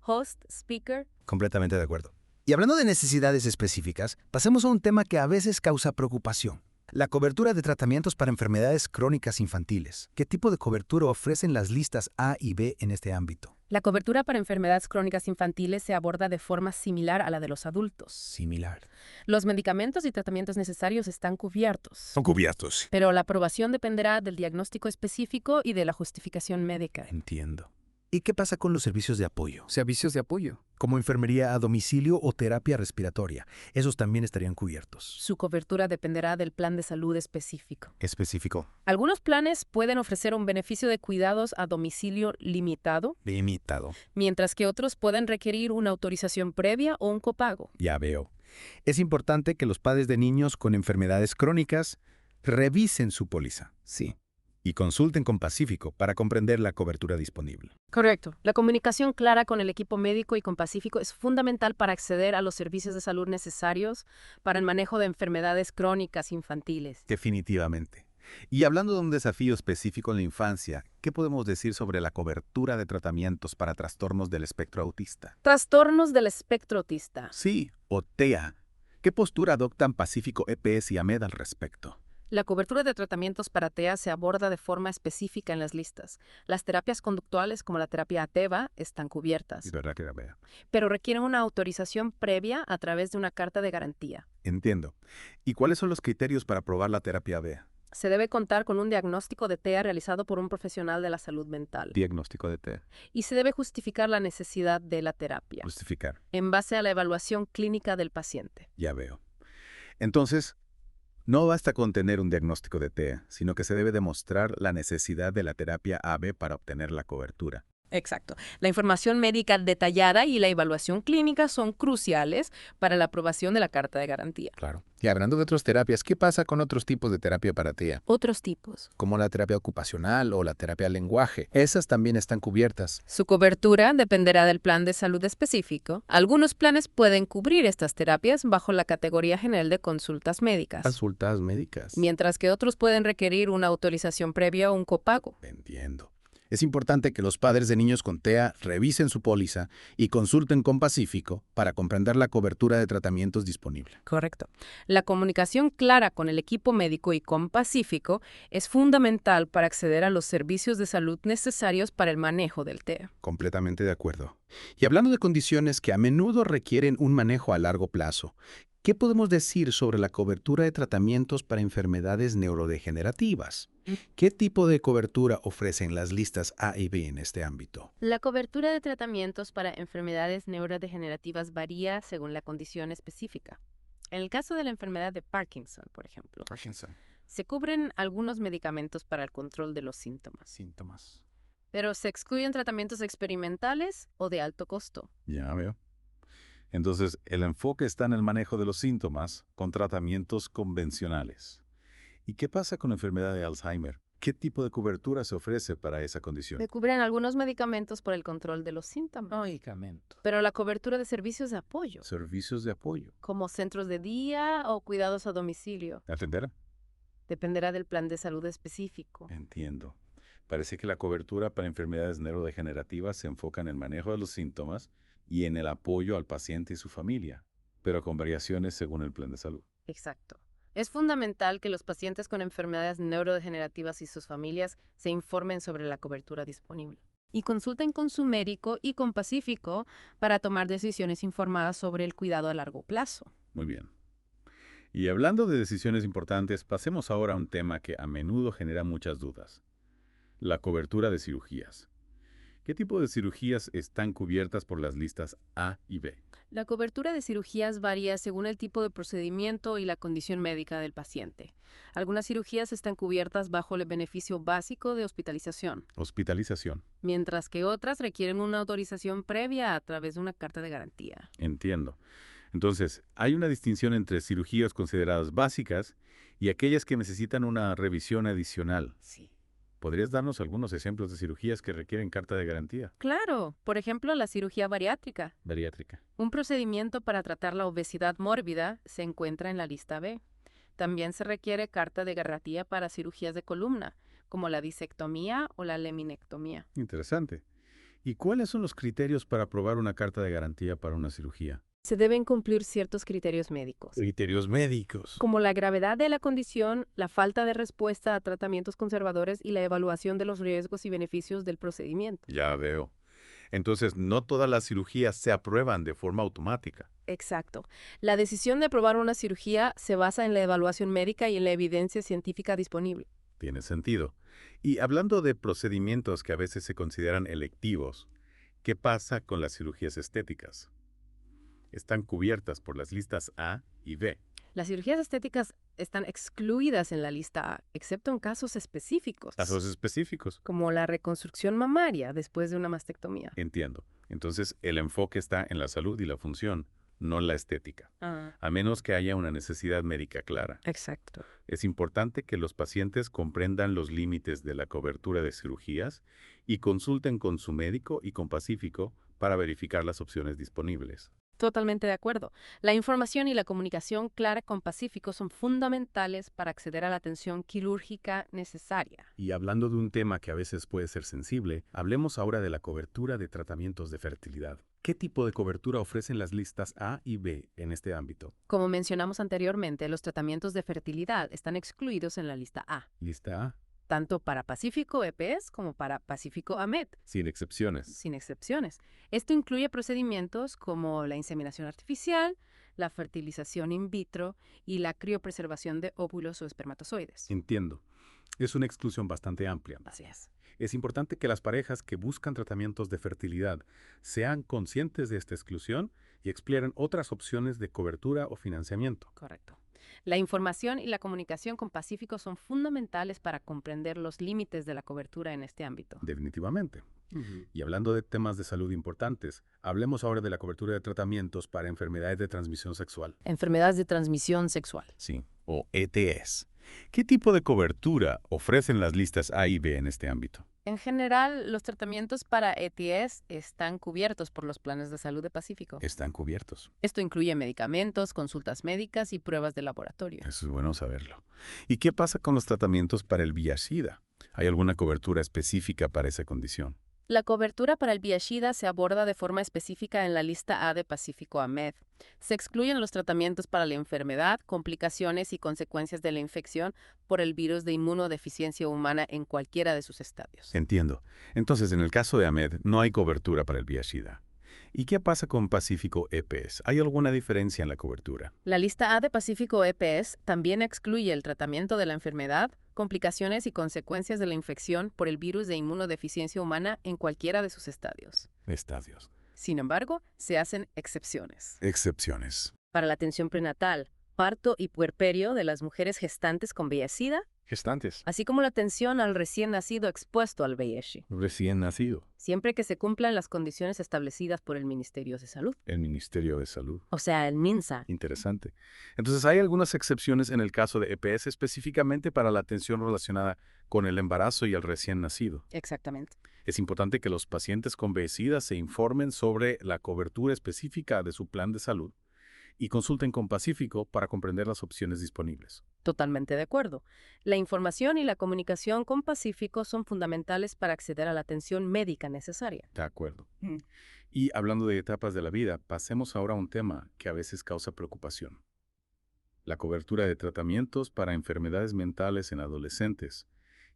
S2: Host, speaker.
S10: Completamente de acuerdo. Y hablando de necesidades específicas, pasemos a un tema que a veces causa preocupación. La cobertura de tratamientos para enfermedades crónicas infantiles. ¿Qué tipo de cobertura ofrecen las listas A y B en este ámbito?
S2: La cobertura para enfermedades crónicas infantiles se aborda de forma similar a la de los adultos.
S11: Similar.
S2: Los medicamentos y tratamientos necesarios están cubiertos,
S11: Son cubiertos.
S2: pero la aprobación dependerá del diagnóstico específico y de la justificación médica.
S11: Entiendo.
S10: ¿Y qué pasa con los servicios de apoyo?
S11: Servicios de apoyo.
S10: Como enfermería a domicilio o terapia respiratoria. Esos también estarían cubiertos.
S2: Su cobertura dependerá del plan de salud específico.
S8: Específico.
S2: Algunos planes pueden ofrecer un beneficio de cuidados a domicilio limitado,
S8: Limitado.
S2: mientras que otros pueden requerir una autorización previa o un copago.
S10: Ya veo. Es importante que los padres de niños con enfermedades crónicas revisen su póliza.
S11: Sí.
S10: Y consulten con Pacífico para comprender la cobertura disponible.
S2: Correcto. La comunicación clara con el equipo médico y con Pacífico es fundamental para acceder a los servicios de salud necesarios para el manejo de enfermedades crónicas infantiles.
S8: Definitivamente. Y hablando de un desafío específico en la infancia, ¿qué podemos decir sobre la cobertura de tratamientos para trastornos del espectro autista?
S2: Trastornos del espectro autista.
S8: Sí, o TEA. ¿Qué postura adoptan Pacífico EPS y AMED al respecto?
S2: La cobertura de tratamientos para TEA se aborda de forma específica en las listas. Las terapias conductuales, como la terapia ATEVA, están cubiertas,
S8: Es verdad que la vea.
S2: pero requieren una autorización previa a través de una carta de garantía.
S8: Entiendo. ¿Y cuáles son los criterios para aprobar la terapia B?
S2: Se debe contar con un diagnóstico de TEA realizado por un profesional de la salud mental
S8: Diagnóstico de TEA.
S2: y se debe justificar la necesidad de la terapia
S8: Justificar.
S2: en base a la evaluación clínica del paciente.
S8: Ya veo. Entonces, no basta con tener un diagnóstico de TEA, sino que se debe demostrar la necesidad de la terapia AB para obtener la cobertura.
S2: Exacto. La información médica detallada y la evaluación clínica son cruciales para la aprobación de la carta de garantía.
S11: Claro. Y hablando de otras terapias, ¿qué pasa con otros tipos de terapia para TEA?
S2: Otros tipos.
S11: Como la terapia ocupacional o la terapia lenguaje. Esas también están cubiertas.
S2: Su cobertura dependerá del plan de salud específico. Algunos planes pueden cubrir estas terapias bajo la categoría general de consultas médicas,
S11: Consultas médicas.
S2: mientras que otros pueden requerir una autorización previa o un copago.
S11: Entiendo. Es importante que los padres de niños con TEA revisen su póliza y consulten con Pacífico para comprender la cobertura de tratamientos disponible.
S2: Correcto. La comunicación clara con el equipo médico y con Pacífico es fundamental para acceder a los servicios de salud necesarios para el manejo del TEA.
S11: Completamente de acuerdo. Y hablando de condiciones que a menudo requieren un manejo a largo plazo, ¿qué podemos decir sobre la cobertura de tratamientos para enfermedades neurodegenerativas? ¿Qué tipo de cobertura ofrecen las listas A y B en este ámbito?
S2: La cobertura de tratamientos para enfermedades neurodegenerativas varía según la condición específica. En el caso de la enfermedad de Parkinson, por ejemplo, se cubren algunos medicamentos para el control de los síntomas, pero se excluyen tratamientos experimentales o de alto costo.
S1: Ya veo. Entonces, el enfoque está en el manejo de los síntomas con tratamientos convencionales. ¿Y qué pasa con la enfermedad de Alzheimer? ¿Qué tipo de cobertura se ofrece para esa condición?
S2: Se cubren algunos medicamentos por el control de los síntomas, pero la cobertura de servicios de apoyo,
S1: Servicios de apoyo.
S2: como centros de día o cuidados a domicilio,
S1: ¿Atender?
S2: dependerá del plan de salud específico.
S1: Entiendo. Parece que la cobertura para enfermedades neurodegenerativas se enfoca en el manejo de los síntomas y en el apoyo al paciente y su familia, pero con variaciones según el plan de salud.
S2: Exacto. Es fundamental que los pacientes con enfermedades neurodegenerativas y sus familias se informen sobre la cobertura disponible y consulten con su médico y con Pacífico para tomar decisiones informadas sobre el cuidado a largo plazo.
S1: Muy bien. Y hablando de decisiones importantes, pasemos ahora a un tema que a menudo genera muchas dudas. La cobertura de cirugías. ¿Qué tipo de cirugías están cubiertas por las listas A y B?
S2: La cobertura de cirugías varía según el tipo de procedimiento y la condición médica del paciente. Algunas cirugías están cubiertas bajo el beneficio básico de hospitalización,
S1: Hospitalización.
S2: mientras que otras requieren una autorización previa a través de una carta de garantía.
S1: Entiendo. Entonces, hay una distinción entre cirugías consideradas básicas y aquellas que necesitan una revisión adicional.
S2: Sí.
S1: ¿Podrías darnos algunos ejemplos de cirugías que requieren carta de garantía?
S2: Claro, por ejemplo, la cirugía bariátrica.
S1: Bariátrica.
S2: Un procedimiento para tratar la obesidad mórbida se encuentra en la lista B. También se requiere carta de garantía para cirugías de columna, como la disectomía o la laminectomía.
S1: Interesante. ¿Y cuáles son los criterios para aprobar una carta de garantía para una cirugía?
S2: Se deben cumplir ciertos criterios médicos,
S11: Criterios médicos.
S2: como la gravedad de la condición, la falta de respuesta a tratamientos conservadores y la evaluación de los riesgos y beneficios del procedimiento.
S1: Ya veo. Entonces, no todas las cirugías se aprueban de forma automática.
S2: Exacto. La decisión de aprobar una cirugía se basa en la evaluación médica y en la evidencia científica disponible.
S1: Tiene sentido. Y hablando de procedimientos que a veces se consideran electivos, ¿qué pasa con las cirugías estéticas? Están cubiertas por las listas A y B.
S2: Las cirugías estéticas están excluidas en la lista A, excepto en casos específicos.
S1: Casos específicos.
S2: Como la reconstrucción mamaria después de una mastectomía.
S1: Entiendo. Entonces, el enfoque está en la salud y la función, no la estética. A menos que haya una necesidad médica clara.
S2: Exacto.
S1: Es importante que los pacientes comprendan los límites de la cobertura de cirugías y consulten con su médico y con Pacífico para verificar las opciones disponibles.
S2: Totalmente de acuerdo. La información y la comunicación clara con Pacífico son fundamentales para acceder a la atención quirúrgica necesaria.
S1: Y hablando de un tema que a veces puede ser sensible, hablemos ahora de la cobertura de tratamientos de fertilidad. ¿Qué tipo de cobertura ofrecen las listas A y B en este ámbito?
S2: Como mencionamos anteriormente, los tratamientos de fertilidad están excluidos en la lista A,
S1: Lista A,
S2: tanto para Pacífico EPS como para Pacífico AMED,
S1: sin excepciones.
S2: sin excepciones. Esto incluye procedimientos como la inseminación artificial, la fertilización in vitro y la criopreservación de óvulos o espermatozoides.
S1: Entiendo. Es una exclusión bastante amplia.
S2: Así es.
S1: Es importante que las parejas que buscan tratamientos de fertilidad sean conscientes de esta exclusión y exploren otras opciones de cobertura o financiamiento.
S2: Correcto. La información y la comunicación con Pacífico son fundamentales para comprender los límites de la cobertura en este ámbito.
S1: Definitivamente. Y hablando de temas de salud importantes, hablemos ahora de la cobertura de tratamientos para enfermedades de transmisión sexual.
S2: Enfermedades de transmisión sexual.
S1: Sí, o ETS. ¿Qué tipo de cobertura ofrecen las listas A y B en este ámbito?
S2: En general, los tratamientos para ETS están cubiertos por los planes de salud de Pacífico.
S1: Están cubiertos.
S2: Esto incluye medicamentos, consultas médicas y pruebas de laboratorio.
S1: Eso es bueno saberlo. ¿Y qué pasa con los tratamientos para el VIH-Sida? ¿Hay alguna cobertura específica para esa condición?
S2: La cobertura para el VIH-Sida se aborda de forma específica en la lista A de Pacífico AMED. Se excluyen los tratamientos para la enfermedad, complicaciones y consecuencias de la infección por el virus de inmunodeficiencia humana en cualquiera de sus estadios.
S1: Entiendo. Entonces, en el caso de AMED, no hay cobertura para el VIH-Sida. ¿Y qué pasa con Pacífico EPS? ¿Hay alguna diferencia en la cobertura?
S2: La lista A de Pacífico EPS también excluye el tratamiento de la enfermedad, complicaciones y consecuencias de la infección por el virus de inmunodeficiencia humana en cualquiera de sus estadios.
S1: Estadios.
S2: Sin embargo, se hacen excepciones.
S1: Excepciones.
S2: Para la atención prenatal, parto y puerperio de las mujeres gestantes con VIH-Sida,
S1: Gestantes.
S2: así como la atención al recién nacido expuesto al VIH,
S1: Recién nacido.
S2: siempre que se cumplan las condiciones establecidas por el Ministerio de Salud,
S1: El Ministerio de Salud.
S2: o sea, el MINSA.
S1: Interesante. Entonces, ¿hay algunas excepciones en el caso de EPS específicamente para la atención relacionada con el embarazo y el recién nacido?
S2: Exactamente.
S1: Es importante que los pacientes con VIH-Sida se informen sobre la cobertura específica de su plan de salud y consulten con Pacífico para comprender las opciones disponibles.
S2: Totalmente de acuerdo. La información y la comunicación con Pacífico son fundamentales para acceder a la atención médica necesaria.
S1: De acuerdo. Y hablando de etapas de la vida, pasemos ahora a un tema que a veces causa preocupación. La cobertura de tratamientos para enfermedades mentales en adolescentes.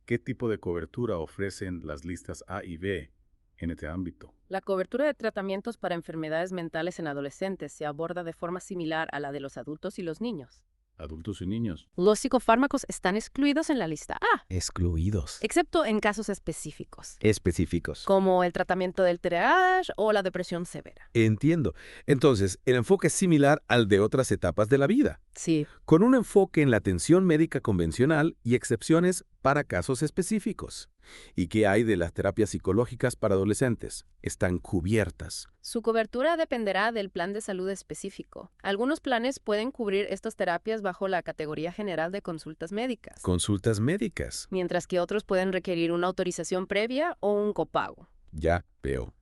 S1: ¿Qué tipo de cobertura ofrecen las listas A y B en este ámbito?
S2: La cobertura de tratamientos para enfermedades mentales en adolescentes se aborda de forma similar a la de los adultos y los niños.
S1: Adultos y niños.
S2: Los psicofármacos están excluidos en la lista A,
S10: Excluidos.
S2: excepto en casos específicos,
S6: Específicos.
S2: como el tratamiento del TDAH o la depresión severa.
S11: Entiendo. Entonces, el enfoque es similar al de otras etapas de la vida,
S2: Sí,
S11: con un enfoque en la atención médica convencional y excepciones para casos específicos. ¿Y qué hay de las terapias psicológicas para adolescentes? Están cubiertas.
S2: su cobertura dependerá del plan de salud específico. Algunos planes pueden cubrir estas terapias bajo la categoría general de consultas médicas,
S11: Consultas médicas.
S2: mientras que otros pueden requerir una autorización previa o un copago.
S11: Ya veo.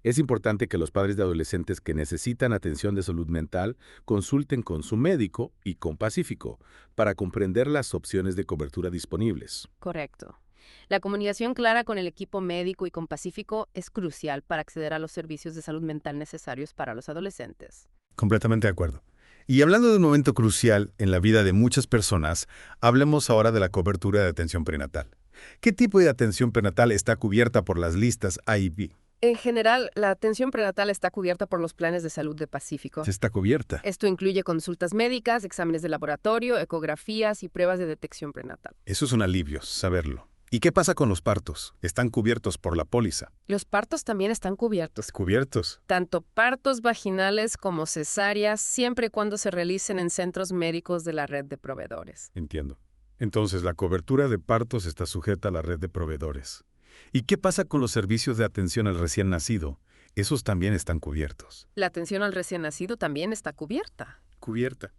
S11: Es importante que los padres de adolescentes que necesitan atención de salud mental consulten con su médico y con Pacífico para comprender las opciones de cobertura disponibles.
S2: Correcto. La comunicación clara con el equipo médico y con Pacífico es crucial para acceder a los servicios de salud mental necesarios para los adolescentes.
S1: Completamente de acuerdo. Y hablando de un momento crucial en la vida de muchas personas, hablemos ahora de la cobertura de atención prenatal. ¿Qué tipo de atención prenatal está cubierta por las listas A y B?
S2: En general, la atención prenatal está cubierta por los planes de salud de Pacífico.
S1: Se está cubierta.
S2: Esto incluye consultas médicas, exámenes de laboratorio, ecografías y pruebas de detección prenatal.
S1: Eso es un alivio, saberlo. ¿Y qué pasa con los partos? ¿Están cubiertos por la póliza?
S2: Los partos también están cubiertos.
S1: ¿Cubiertos?
S2: Tanto partos vaginales como cesáreas, siempre y cuando se realicen en centros médicos de la red de proveedores.
S1: Entiendo. Entonces, la cobertura de partos está sujeta a la red de proveedores. ¿Y qué pasa con los servicios de atención al recién nacido? Esos también están cubiertos.
S2: La atención al recién nacido también está cubierta,
S1: Cubierta.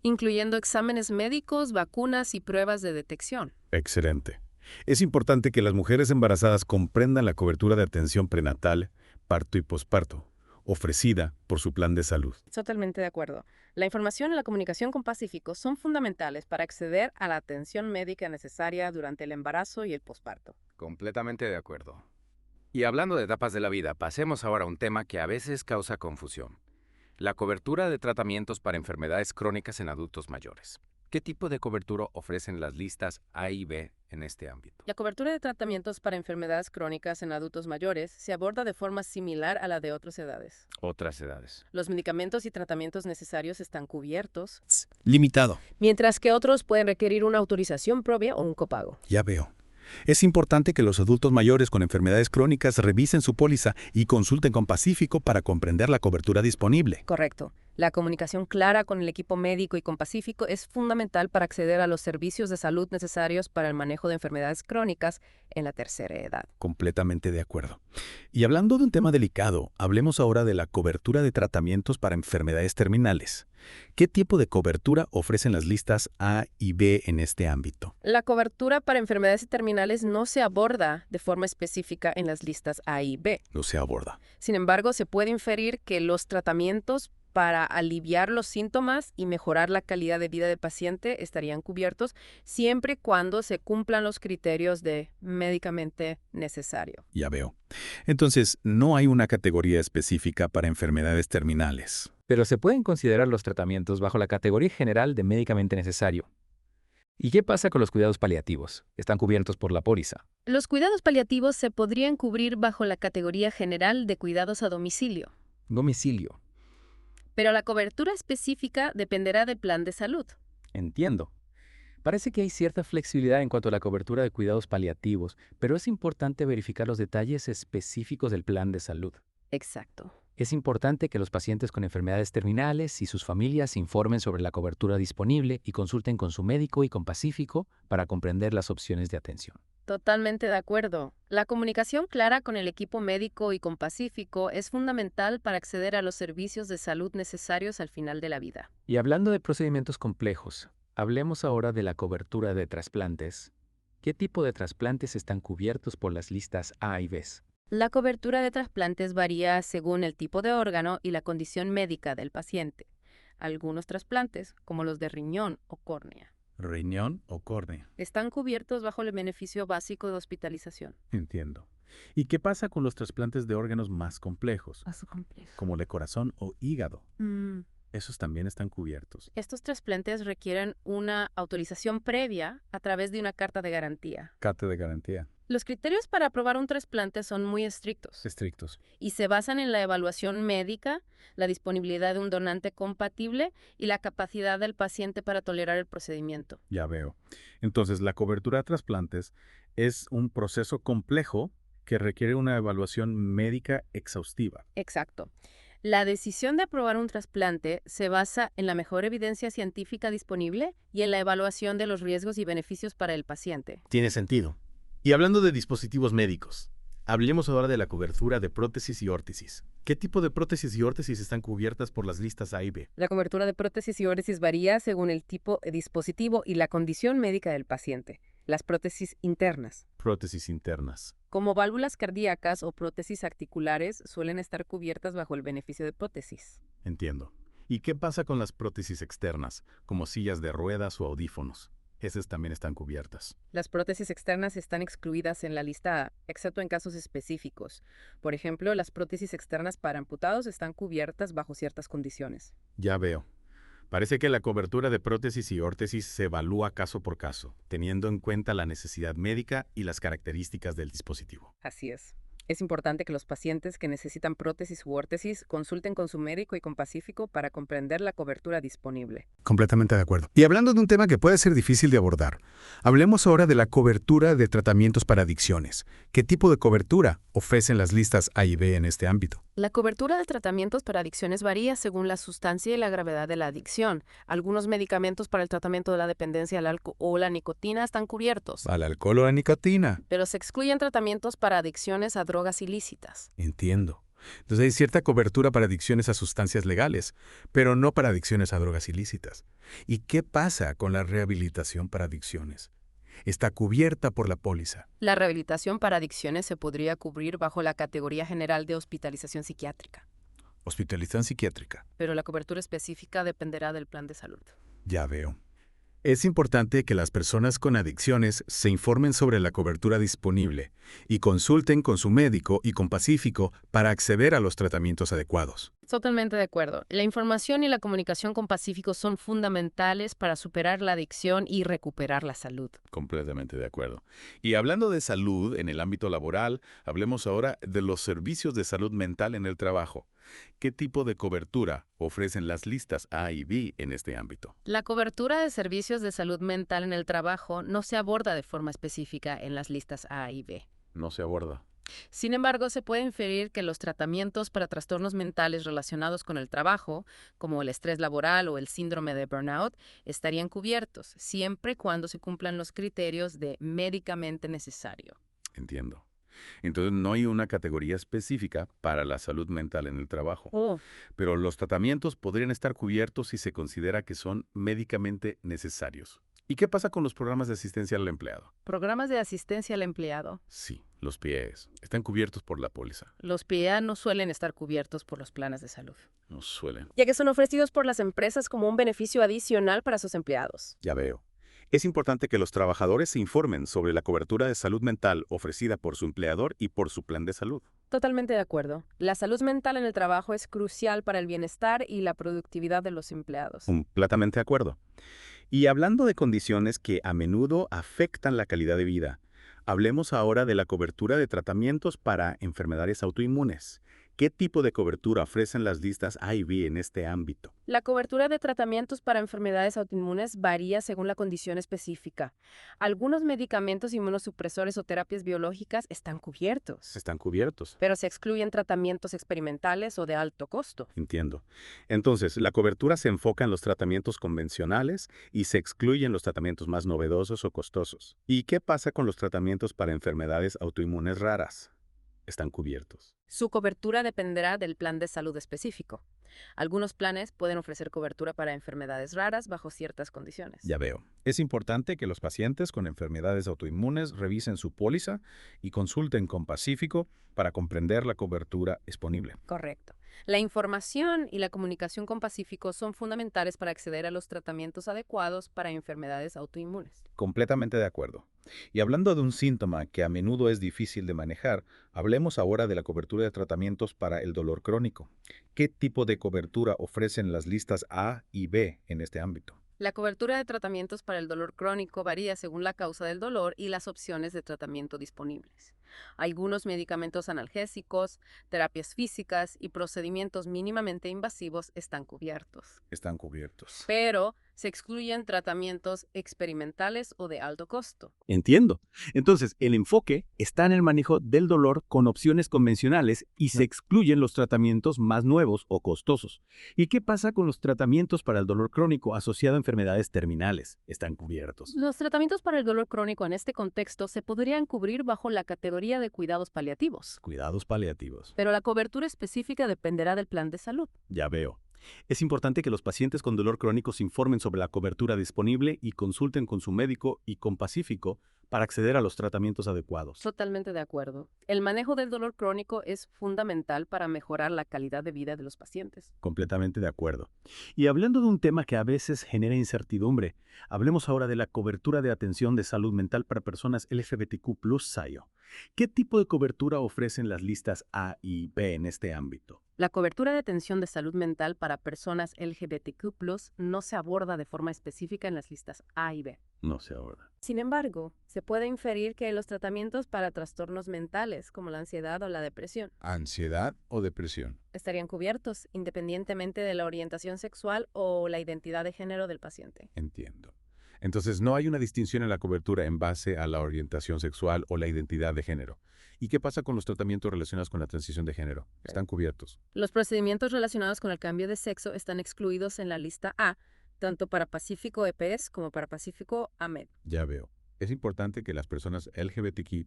S2: incluyendo exámenes médicos, vacunas y pruebas de detección.
S1: Excelente. Es importante que las mujeres embarazadas comprendan la cobertura de atención prenatal, parto y posparto, ofrecida por su plan de salud.
S2: Totalmente de acuerdo. La información y la comunicación con Pacífico son fundamentales para acceder a la atención médica necesaria durante el embarazo y el posparto.
S12: Completamente de acuerdo. Y hablando de etapas de la vida, pasemos ahora a un tema que a veces causa confusión. La cobertura de tratamientos para enfermedades crónicas en adultos mayores. ¿Qué tipo de cobertura ofrecen las listas A y B en este ámbito?
S2: La cobertura de tratamientos para enfermedades crónicas en adultos mayores se aborda de forma similar a la de otras edades.
S12: Otras edades.
S2: Los medicamentos y tratamientos necesarios están cubiertos,
S4: Limitado.
S2: mientras que otros pueden requerir una autorización previa o un copago.
S4: Ya veo. Es importante que los adultos mayores con enfermedades crónicas revisen su póliza y consulten con Pacífico para comprender la cobertura disponible.
S2: Correcto. La comunicación clara con el equipo médico y con Pacífico es fundamental para acceder a los servicios de salud necesarios para el manejo de enfermedades crónicas en la tercera edad.
S4: Completamente de acuerdo. Y hablando de un tema delicado, hablemos ahora de la cobertura de tratamientos para enfermedades terminales. ¿Qué tipo de cobertura ofrecen las listas A y B en este ámbito?
S2: La cobertura para enfermedades terminales no se aborda de forma específica en las listas A y B.
S4: No se aborda.
S2: Sin embargo, se puede inferir que los tratamientos para aliviar los síntomas y mejorar la calidad de vida del paciente estarían cubiertos siempre y cuando se cumplan los criterios de médicamente necesario.
S4: Ya veo. Entonces, no hay una categoría específica para enfermedades terminales.
S13: Pero se pueden considerar los tratamientos bajo la categoría general de médicamente necesario. ¿Y qué pasa con los cuidados paliativos? ¿Están cubiertos por la póliza?
S2: Los cuidados paliativos se podrían cubrir bajo la categoría general de cuidados a domicilio,
S13: Domicilio.
S2: pero la cobertura específica dependerá del plan de salud.
S13: Entiendo. Parece que hay cierta flexibilidad en cuanto a la cobertura de cuidados paliativos, pero es importante verificar los detalles específicos del plan de salud.
S2: Exacto.
S13: Es importante que los pacientes con enfermedades terminales y sus familias informen sobre la cobertura disponible y consulten con su médico y con Pacífico para comprender las opciones de atención.
S2: Totalmente de acuerdo. La comunicación clara con el equipo médico y con Pacífico es fundamental para acceder a los servicios de salud necesarios al final de la vida.
S13: Y hablando de procedimientos complejos, hablemos ahora de la cobertura de trasplantes. ¿Qué tipo de trasplantes están cubiertos por las listas A y B?
S2: La cobertura de trasplantes varía según el tipo de órgano y la condición médica del paciente. Algunos trasplantes, como los de riñón o córnea,
S4: ¿Riñón o córnea?
S2: están cubiertos bajo el beneficio básico de hospitalización.
S4: Entiendo. ¿Y qué pasa con los trasplantes de órganos más complejos, como el de corazón o hígado? Esos también están cubiertos.
S2: Estos trasplantes requieren una autorización previa a través de una carta de garantía.
S4: Carta de garantía.
S2: Los criterios para aprobar un trasplante son muy estrictos
S4: Estrictos.
S2: y se basan en la evaluación médica, la disponibilidad de un donante compatible y la capacidad del paciente para tolerar el procedimiento.
S4: Ya veo. Entonces, la cobertura de trasplantes es un proceso complejo que requiere una evaluación médica exhaustiva.
S2: Exacto. La decisión de aprobar un trasplante se basa en la mejor evidencia científica disponible y en la evaluación de los riesgos y beneficios para el paciente.
S4: Tiene sentido. Y hablando de dispositivos médicos, hablemos ahora de la cobertura de prótesis y órtesis. ¿Qué tipo de prótesis y órtesis están cubiertas por las listas A y B?
S2: La cobertura de prótesis y órtesis varía según el tipo de dispositivo y la condición médica del paciente. Las prótesis internas,
S4: Prótesis internas.
S2: como válvulas cardíacas o prótesis articulares, suelen estar cubiertas bajo el beneficio de prótesis.
S4: Entiendo. ¿Y qué pasa con las prótesis externas, como sillas de ruedas o audífonos? Esas también están cubiertas.
S2: Las prótesis externas están excluidas en la lista A, excepto en casos específicos. Por ejemplo, las prótesis externas para amputados están cubiertas bajo ciertas condiciones.
S4: Ya veo. Parece que la cobertura de prótesis y órtesis se evalúa caso por caso, teniendo en cuenta la necesidad médica y las características del dispositivo.
S2: Así es. Es importante que los pacientes que necesitan prótesis u órtesis consulten con su médico y con Pacífico para comprender la cobertura disponible.
S11: Completamente de acuerdo. Y hablando de un tema que puede ser difícil de abordar, hablemos ahora de la cobertura de tratamientos para adicciones. ¿Qué tipo de cobertura ofrecen las listas A y B en este ámbito?
S2: La cobertura de tratamientos para adicciones varía según la sustancia y la gravedad de la adicción. Algunos medicamentos para el tratamiento de la dependencia al alcohol o la nicotina están cubiertos,
S11: ¿Al alcohol o la nicotina?
S2: pero se excluyen tratamientos para adicciones a drogas ilícitas.
S11: Entiendo. Entonces hay cierta cobertura para adicciones a sustancias legales, pero no para adicciones a drogas ilícitas. ¿Y qué pasa con la rehabilitación para adicciones? Está cubierta por la póliza.
S2: La rehabilitación para adicciones se podría cubrir bajo la categoría general de hospitalización psiquiátrica,
S11: Hospitalización psiquiátrica.
S2: pero la cobertura específica dependerá del plan de salud.
S11: Ya veo. Es importante que las personas con adicciones se informen sobre la cobertura disponible y consulten con su médico y con Pacífico para acceder a los tratamientos adecuados.
S2: Totalmente de acuerdo. La información y la comunicación con Pacífico son fundamentales para superar la adicción y recuperar la salud.
S1: Completamente de acuerdo. Y hablando de salud en el ámbito laboral, hablemos ahora de los servicios de salud mental en el trabajo. ¿Qué tipo de cobertura ofrecen las listas A y B en este ámbito?
S2: La cobertura de servicios de salud mental en el trabajo no se aborda de forma específica en las listas A y B.
S1: No se aborda.
S2: Sin embargo, se puede inferir que los tratamientos para trastornos mentales relacionados con el trabajo, como el estrés laboral o el síndrome de burnout, estarían cubiertos, siempre y cuando se cumplan los criterios de médicamente necesario.
S1: Entiendo. Entonces no hay una categoría específica para la salud mental en el trabajo. Pero los tratamientos podrían estar cubiertos si se considera que son médicamente necesarios. ¿Y qué pasa con los programas de asistencia al empleado?
S2: Programas de asistencia al empleado.
S1: Sí, los PAs. Están cubiertos por la póliza.
S2: Los PA no suelen estar cubiertos por los planes de salud,
S1: No suelen.
S2: ya que son ofrecidos por las empresas como un beneficio adicional para sus empleados.
S1: Ya veo. Es importante que los trabajadores se informen sobre la cobertura de salud mental ofrecida por su empleador y por su plan de salud.
S2: Totalmente de acuerdo. La salud mental en el trabajo es crucial para el bienestar y la productividad de los empleados.
S1: Completamente de acuerdo. Y hablando de condiciones que a menudo afectan la calidad de vida, hablemos ahora de la cobertura de tratamientos para enfermedades autoinmunes. ¿Qué tipo de cobertura ofrecen las listas A y B en este ámbito?
S2: La cobertura de tratamientos para enfermedades autoinmunes varía según la condición específica. Algunos medicamentos inmunosupresores o terapias biológicas están cubiertos,
S1: Están cubiertos.
S2: pero se excluyen tratamientos experimentales o de alto costo.
S1: Entiendo. Entonces, la cobertura se enfoca en los tratamientos convencionales y se excluyen los tratamientos más novedosos o costosos. ¿Y qué pasa con los tratamientos para enfermedades autoinmunes raras? Están cubiertos.
S2: Su cobertura dependerá del plan de salud específico. Algunos planes pueden ofrecer cobertura para enfermedades raras bajo ciertas condiciones.
S1: Ya veo. Es importante que los pacientes con enfermedades autoinmunes revisen su póliza y consulten con Pacífico para comprender la cobertura disponible.
S2: Correcto. La información y la comunicación con Pacífico son fundamentales para acceder a los tratamientos adecuados para enfermedades autoinmunes.
S1: Completamente de acuerdo. Y hablando de un síntoma que a menudo es difícil de manejar, hablemos ahora de la cobertura de tratamientos para el dolor crónico. ¿Qué tipo de cobertura ofrecen las listas A y B en este ámbito?
S2: La cobertura de tratamientos para el dolor crónico varía según la causa del dolor y las opciones de tratamiento disponibles. Algunos medicamentos analgésicos, terapias físicas y procedimientos mínimamente invasivos están cubiertos.
S1: Están cubiertos.
S2: Pero se excluyen tratamientos experimentales o de alto costo.
S8: Entiendo. Entonces, el enfoque está en el manejo del dolor con opciones convencionales y se excluyen los tratamientos más nuevos o costosos. ¿Y qué pasa con los tratamientos para el dolor crónico asociado a enfermedades terminales? Están cubiertos.
S2: Los tratamientos para el dolor crónico en este contexto se podrían cubrir bajo la categoría de cuidados paliativos,
S8: Cuidados paliativos.
S2: pero la cobertura específica dependerá del plan de salud.
S8: Ya veo. Es importante que los pacientes con dolor crónico se informen sobre la cobertura disponible y consulten con su médico y con Pacífico para acceder a los tratamientos adecuados.
S2: Totalmente de acuerdo. El manejo del dolor crónico es fundamental para mejorar la calidad de vida de los pacientes.
S8: Completamente de acuerdo. Y hablando de un tema que a veces genera incertidumbre, hablemos ahora de la cobertura de atención de salud mental para personas LGBTQ+, SAIO. ¿Qué tipo de cobertura ofrecen las listas A y B en este ámbito?
S2: La cobertura de atención de salud mental para personas LGBTQ+ no se aborda de forma específica en las listas A y B.
S1: No se aborda.
S2: Sin embargo, se puede inferir que los tratamientos para trastornos mentales, como la ansiedad o la depresión,
S1: ¿Ansiedad o depresión?
S2: estarían cubiertos independientemente de la orientación sexual o la identidad de género del paciente.
S1: Entiendo. Entonces, no hay una distinción en la cobertura en base a la orientación sexual o la identidad de género. ¿Y qué pasa con los tratamientos relacionados con la transición de género? ¿Están cubiertos?
S2: Los procedimientos relacionados con el cambio de sexo están excluidos en la lista A, tanto para Pacífico EPS como para Pacífico AMED.
S1: Ya veo. Es importante que las personas LGBTQ+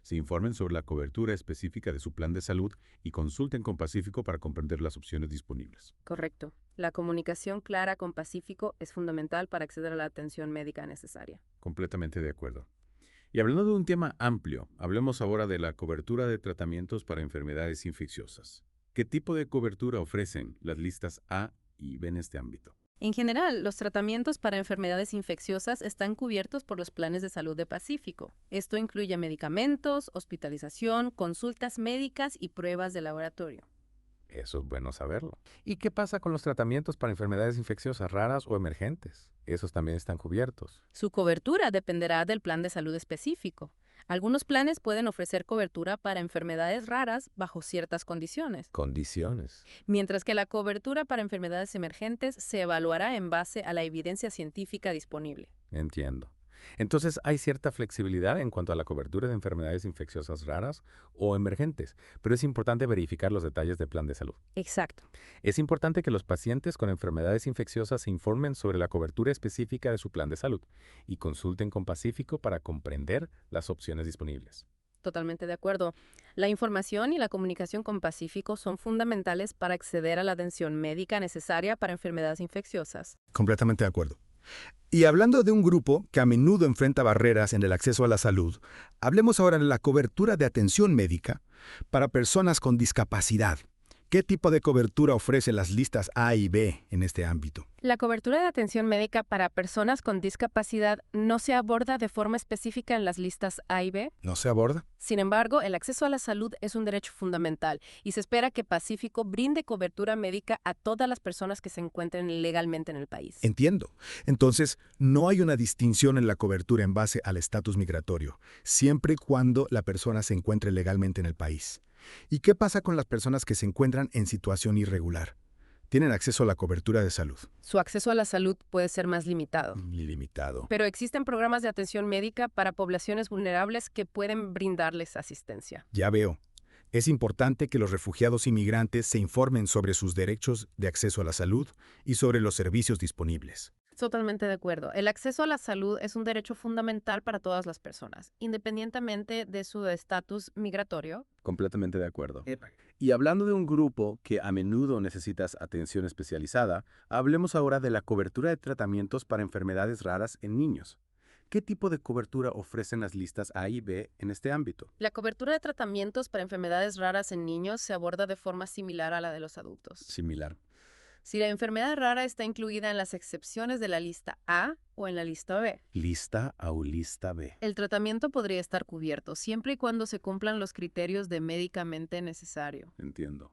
S1: se informen sobre la cobertura específica de su plan de salud y consulten con Pacífico para comprender las opciones disponibles.
S2: Correcto. La comunicación clara con Pacífico es fundamental para acceder a la atención médica necesaria.
S1: Completamente de acuerdo. Y hablando de un tema amplio, hablemos ahora de la cobertura de tratamientos para enfermedades infecciosas. ¿Qué tipo de cobertura ofrecen las listas A y B en este ámbito?
S2: En general, los tratamientos para enfermedades infecciosas están cubiertos por los planes de salud de Pacífico. Esto incluye medicamentos, hospitalización, consultas médicas y pruebas de laboratorio.
S12: Eso es bueno saberlo. ¿Y qué pasa con los tratamientos para enfermedades infecciosas raras o emergentes? Esos también están cubiertos.
S2: Su cobertura dependerá del plan de salud específico. Algunos planes pueden ofrecer cobertura para enfermedades raras bajo ciertas condiciones,
S12: Condiciones.
S2: mientras que la cobertura para enfermedades emergentes se evaluará en base a la evidencia científica disponible.
S12: Entiendo. Entonces, hay cierta flexibilidad en cuanto a la cobertura de enfermedades infecciosas raras o emergentes, pero es importante verificar los detalles del plan de salud.
S2: Exacto.
S12: Es importante que los pacientes con enfermedades infecciosas se informen sobre la cobertura específica de su plan de salud y consulten con Pacífico para comprender las opciones disponibles.
S2: Totalmente de acuerdo. La información y la comunicación con Pacífico son fundamentales para acceder a la atención médica necesaria para enfermedades infecciosas.
S10: Completamente de acuerdo. Y hablando de un grupo que a menudo enfrenta barreras en el acceso a la salud, hablemos ahora de la cobertura de atención médica para personas con discapacidad. ¿Qué tipo de cobertura ofrecen las listas A y B en este ámbito?
S2: La cobertura de atención médica para personas con discapacidad no se aborda de forma específica en las listas A y B.
S10: ¿No se aborda?
S2: Sin embargo, el acceso a la salud es un derecho fundamental y se espera que Pacífico brinde cobertura médica a todas las personas que se encuentren legalmente en el país.
S10: Entiendo. Entonces, no hay una distinción en la cobertura en base al estatus migratorio, siempre y cuando la persona se encuentre legalmente en el país. ¿Y qué pasa con las personas que se encuentran en situación irregular? ¿Tienen acceso a la cobertura de salud?
S2: Su acceso a la salud puede ser más limitado.
S10: Limitado.
S2: Pero existen programas de atención médica para poblaciones vulnerables que pueden brindarles asistencia.
S10: Ya veo. Es importante que los refugiados inmigrantes se informen sobre sus derechos de acceso a la salud y sobre los servicios disponibles.
S2: Totalmente de acuerdo. El acceso a la salud es un derecho fundamental para todas las personas, independientemente de su estatus migratorio.
S1: Completamente de acuerdo. Y hablando de un grupo que a menudo necesita atención especializada, hablemos ahora de la cobertura de tratamientos para enfermedades raras en niños. ¿Qué tipo de cobertura ofrecen las listas A y B en este ámbito?
S2: La cobertura de tratamientos para enfermedades raras en niños se aborda de forma similar a la de los adultos.
S1: Similar.
S2: Si la enfermedad rara está incluida en las excepciones de la lista A o en la lista B.
S1: Lista A o lista B.
S2: El tratamiento podría estar cubierto siempre y cuando se cumplan los criterios de médicamente necesario.
S1: Entiendo.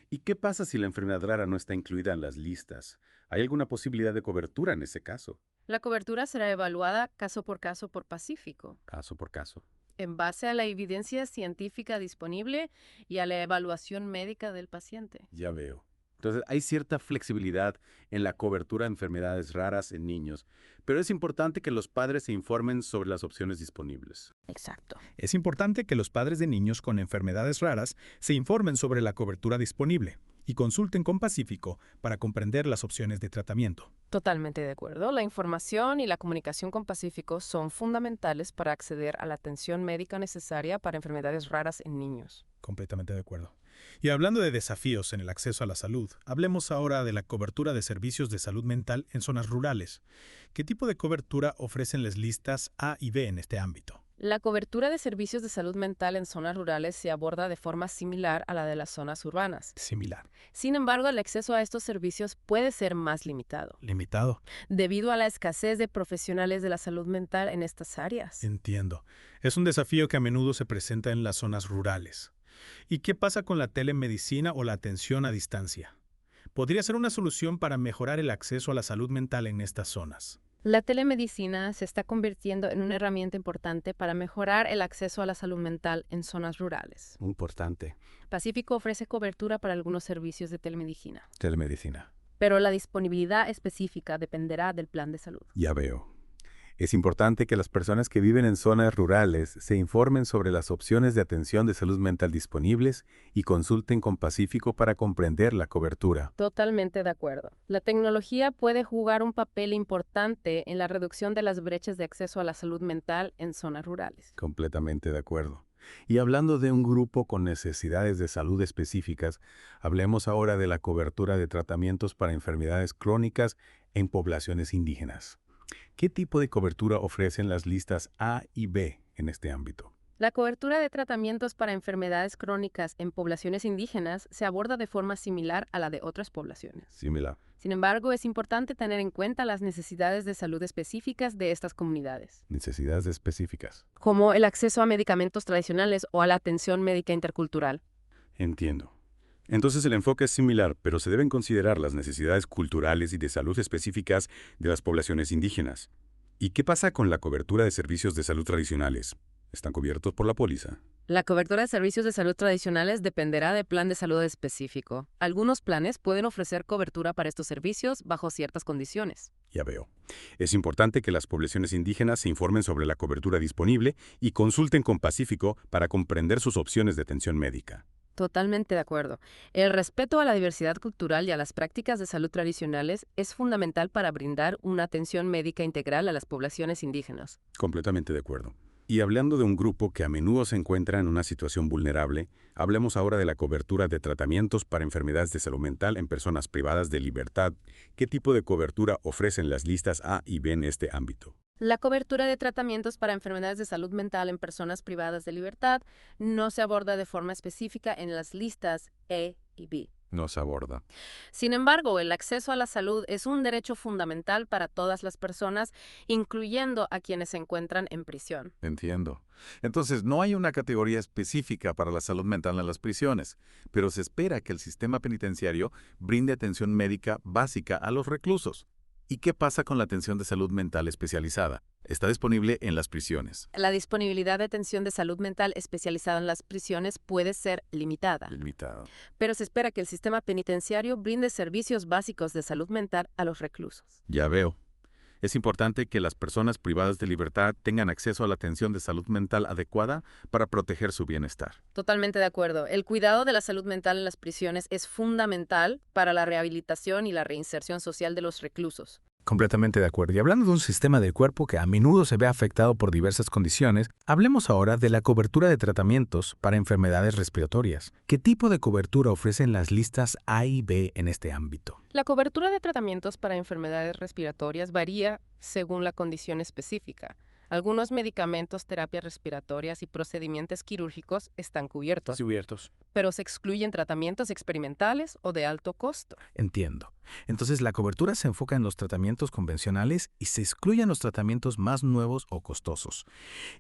S1: ¿Y qué pasa si la enfermedad rara no está incluida en las listas? ¿Hay alguna posibilidad de cobertura en ese caso?
S2: La cobertura será evaluada caso por Pacífico,
S1: Caso por caso.
S2: en base a la evidencia científica disponible y a la evaluación médica del paciente.
S1: Ya veo. Entonces, hay cierta flexibilidad en la cobertura de enfermedades raras en niños, pero es importante que los padres se informen sobre las opciones disponibles.
S2: Exacto.
S14: Es importante que los padres de niños con enfermedades raras se informen sobre la cobertura disponible y consulten con Pacífico para comprender las opciones de tratamiento.
S2: Totalmente de acuerdo. La información y la comunicación con Pacífico son fundamentales para acceder a la atención médica necesaria para enfermedades raras en niños.
S14: Completamente de acuerdo. Y hablando de desafíos en el acceso a la salud, hablemos ahora de la cobertura de servicios de salud mental en zonas rurales. ¿Qué tipo de cobertura ofrecen las listas A y B en este ámbito?
S2: La cobertura de servicios de salud mental en zonas rurales se aborda de forma similar a la de las zonas urbanas.
S14: Similar.
S2: Sin embargo, el acceso a estos servicios puede ser más limitado.
S14: Limitado.
S2: Debido a la escasez de profesionales de la salud mental en estas áreas.
S14: Entiendo. Es un desafío que a menudo se presenta en las zonas rurales. ¿Y qué pasa con la telemedicina o la atención a distancia? ¿Podría ser una solución para mejorar el acceso a la salud mental en estas zonas?
S2: La telemedicina se está convirtiendo en una herramienta importante para mejorar el acceso a la salud mental en zonas rurales.
S4: Importante.
S2: Pacífico ofrece cobertura para algunos servicios de telemedicina,
S1: Telemedicina.
S2: pero la disponibilidad específica dependerá del plan de salud.
S1: Ya veo. Es importante que las personas que viven en zonas rurales se informen sobre las opciones de atención de salud mental disponibles y consulten con Pacífico para comprender la cobertura.
S2: Totalmente de acuerdo. La tecnología puede jugar un papel importante en la reducción de las brechas de acceso a la salud mental en zonas rurales.
S1: Completamente de acuerdo. Y hablando de un grupo con necesidades de salud específicas, hablemos ahora de la cobertura de tratamientos para enfermedades crónicas en poblaciones indígenas. ¿Qué tipo de cobertura ofrecen las listas A y B en este ámbito?
S2: La cobertura de tratamientos para enfermedades crónicas en poblaciones indígenas se aborda de forma similar a la de otras poblaciones.
S1: Similar.
S2: Sin embargo, es importante tener en cuenta las necesidades de salud específicas de estas comunidades,
S1: Necesidades específicas.
S2: como el acceso a medicamentos tradicionales o a la atención médica intercultural.
S1: Entiendo. Entonces el enfoque es similar, pero se deben considerar las necesidades culturales y de salud específicas de las poblaciones indígenas. ¿Y qué pasa con la cobertura de servicios de salud tradicionales? ¿Están cubiertos por la póliza?
S2: La cobertura de servicios de salud tradicionales dependerá del plan de salud específico. Algunos planes pueden ofrecer cobertura para estos servicios bajo ciertas condiciones.
S1: Ya veo. Es importante que las poblaciones indígenas se informen sobre la cobertura disponible y consulten con Pacífico para comprender sus opciones de atención médica.
S2: Totalmente de acuerdo. El respeto a la diversidad cultural y a las prácticas de salud tradicionales es fundamental para brindar una atención médica integral a las poblaciones indígenas.
S1: Completamente de acuerdo. Y hablando de un grupo que a menudo se encuentra en una situación vulnerable, hablemos ahora de la cobertura de tratamientos para enfermedades de salud mental en personas privadas de libertad. ¿Qué tipo de cobertura ofrecen las listas A y B en este ámbito?
S2: La cobertura de tratamientos para enfermedades de salud mental en personas privadas de libertad no se aborda de forma específica en las listas E y B.
S1: No se aborda.
S2: Sin embargo, el acceso a la salud es un derecho fundamental para todas las personas, incluyendo a quienes se encuentran en prisión.
S1: Entiendo. Entonces, no hay una categoría específica para la salud mental en las prisiones, pero se espera que el sistema penitenciario brinde atención médica básica a los reclusos. ¿Y qué pasa con la atención de salud mental especializada? Está disponible en las prisiones.
S2: La disponibilidad de atención de salud mental especializada en las prisiones puede ser limitada, pero se espera que el sistema penitenciario brinde servicios básicos de salud mental a los reclusos.
S1: Ya veo. Es importante que las personas privadas de libertad tengan acceso a la atención de salud mental adecuada para proteger su bienestar.
S2: Totalmente de acuerdo. El cuidado de la salud mental en las prisiones es fundamental para la rehabilitación y la reinserción social de los reclusos.
S11: Completamente de acuerdo. Y hablando de un sistema del cuerpo que a menudo se ve afectado por diversas condiciones, hablemos ahora de la cobertura de tratamientos para enfermedades respiratorias. ¿Qué tipo de cobertura ofrecen las listas A y B en este ámbito?
S2: La cobertura de tratamientos para enfermedades respiratorias varía según la condición específica. Algunos medicamentos, terapias respiratorias y procedimientos quirúrgicos están cubiertos, pero se excluyen tratamientos experimentales o de alto costo.
S11: Entiendo. Entonces, la cobertura se enfoca en los tratamientos convencionales y se excluyen los tratamientos más nuevos o costosos.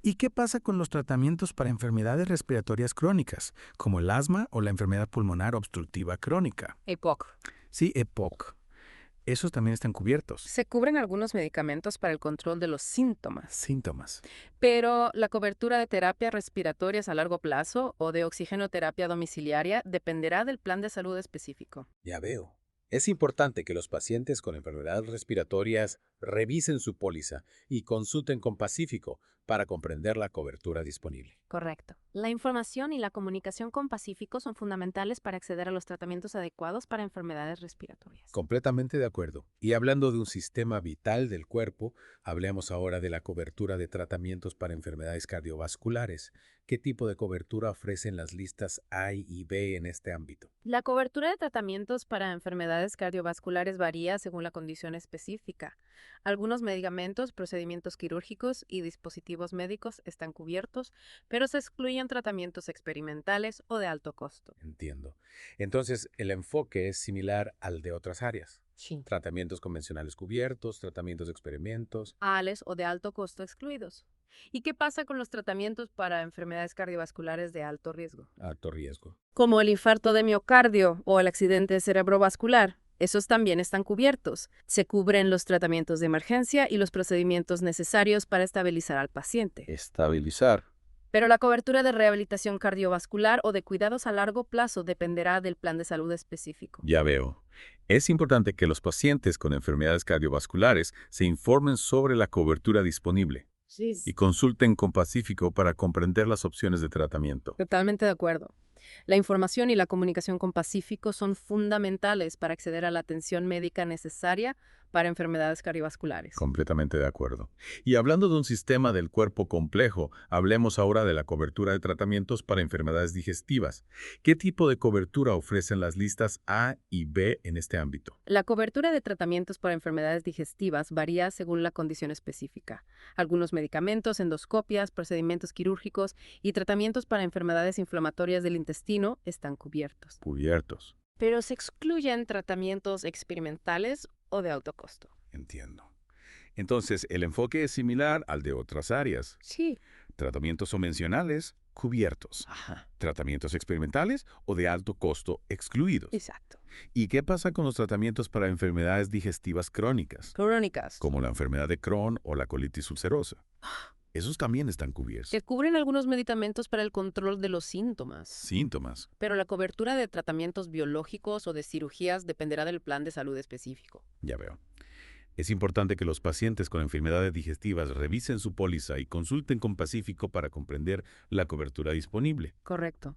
S11: ¿Y qué pasa con los tratamientos para enfermedades respiratorias crónicas, como el asma o la enfermedad pulmonar obstructiva crónica?
S2: EPOC.
S11: Sí, EPOC. Esos también están cubiertos.
S2: Se cubren algunos medicamentos para el control de los
S11: Síntomas.
S2: pero la cobertura de terapias respiratorias a largo plazo o de oxigenoterapia domiciliaria dependerá del plan de salud específico.
S15: Ya veo. Es importante que los pacientes con enfermedades respiratorias revisen su póliza y consulten con Pacífico para comprender la cobertura disponible.
S16: Correcto. La información y la comunicación con Pacífico son fundamentales para acceder a los tratamientos adecuados para enfermedades respiratorias.
S15: Completamente de acuerdo. Y hablando de un sistema vital del cuerpo, hablemos ahora de la cobertura de tratamientos para enfermedades cardiovasculares. ¿Qué tipo de cobertura ofrecen las listas A y B en este ámbito?
S2: La cobertura de tratamientos para enfermedades cardiovasculares varía según la condición específica. Algunos medicamentos, procedimientos quirúrgicos y dispositivos médicos están cubiertos, pero se excluyen tratamientos experimentales o de alto costo.
S15: Entiendo. Entonces, el enfoque es similar al de otras áreas.
S2: Sí.
S15: Tratamientos convencionales cubiertos, tratamientos de experimentos.
S2: ALES o de alto costo excluidos. ¿Y qué pasa con los tratamientos para enfermedades cardiovasculares de alto riesgo?
S15: Alto riesgo.
S2: Como el infarto de miocardio o el accidente cerebrovascular. Esos también están cubiertos. Se cubren los tratamientos de emergencia y los procedimientos necesarios para estabilizar al paciente.
S8: Estabilizar.
S2: Pero la cobertura de rehabilitación cardiovascular o de cuidados a largo plazo dependerá del plan de salud específico.
S1: Ya veo. Es importante que los pacientes con enfermedades cardiovasculares se informen sobre la cobertura disponible y consulten con Pacífico para comprender las opciones de tratamiento.
S2: Totalmente de acuerdo. La información y la comunicación con Pacífico son fundamentales para acceder a la atención médica necesaria para enfermedades cardiovasculares.
S1: Completamente de acuerdo. Y hablando de un sistema del cuerpo complejo, hablemos ahora de la cobertura de tratamientos para enfermedades digestivas. ¿Qué tipo de cobertura ofrecen las listas A y B en este ámbito?
S2: La cobertura de tratamientos para enfermedades digestivas varía según la condición específica. Algunos medicamentos, endoscopias, procedimientos quirúrgicos y tratamientos para enfermedades inflamatorias del intestino están cubiertos.
S1: Cubiertos.
S2: Pero se excluyen tratamientos experimentales o de alto costo.
S1: Entiendo. Entonces, el enfoque es similar al de otras áreas.
S2: Sí.
S1: Tratamientos convencionales, cubiertos.
S2: Ajá.
S1: Tratamientos experimentales o de alto costo, excluidos.
S2: Exacto.
S1: ¿Y qué pasa con los tratamientos para enfermedades digestivas crónicas?
S2: Crónicas.
S1: Como la enfermedad de Crohn o la colitis ulcerosa. Esos también están cubiertos.
S2: Se cubren algunos medicamentos para el control de los síntomas.
S1: Síntomas.
S2: Pero la cobertura de tratamientos biológicos o de cirugías dependerá del plan de salud específico.
S1: Ya veo. Es importante que los pacientes con enfermedades digestivas revisen su póliza y consulten con Pacífico para comprender la cobertura disponible.
S2: Correcto.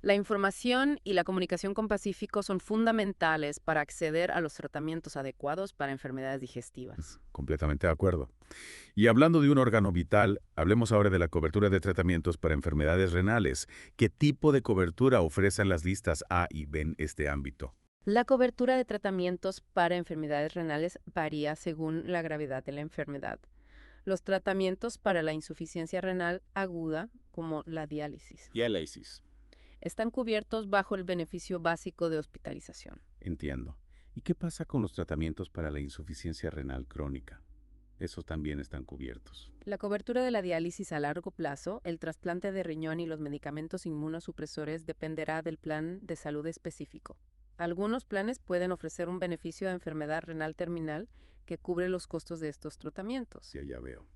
S2: La información y la comunicación con Pacífico son fundamentales para acceder a los tratamientos adecuados para enfermedades digestivas.
S1: Completamente de acuerdo. Y hablando de un órgano vital, hablemos ahora de la cobertura de tratamientos para enfermedades renales. ¿Qué tipo de cobertura ofrecen las listas A y B en este ámbito?
S2: La cobertura de tratamientos para enfermedades renales varía según la gravedad de la enfermedad. Los tratamientos para la insuficiencia renal aguda, como la diálisis, están cubiertos bajo el beneficio básico de hospitalización.
S1: Entiendo. ¿Y qué pasa con los tratamientos para la insuficiencia renal crónica? Esos también están cubiertos.
S2: La cobertura de la diálisis a largo plazo, el trasplante de riñón y los medicamentos inmunosupresores dependerá del plan de salud específico. Algunos planes pueden ofrecer un beneficio de enfermedad renal terminal que cubre los costos de estos tratamientos.
S1: Sí, ya veo.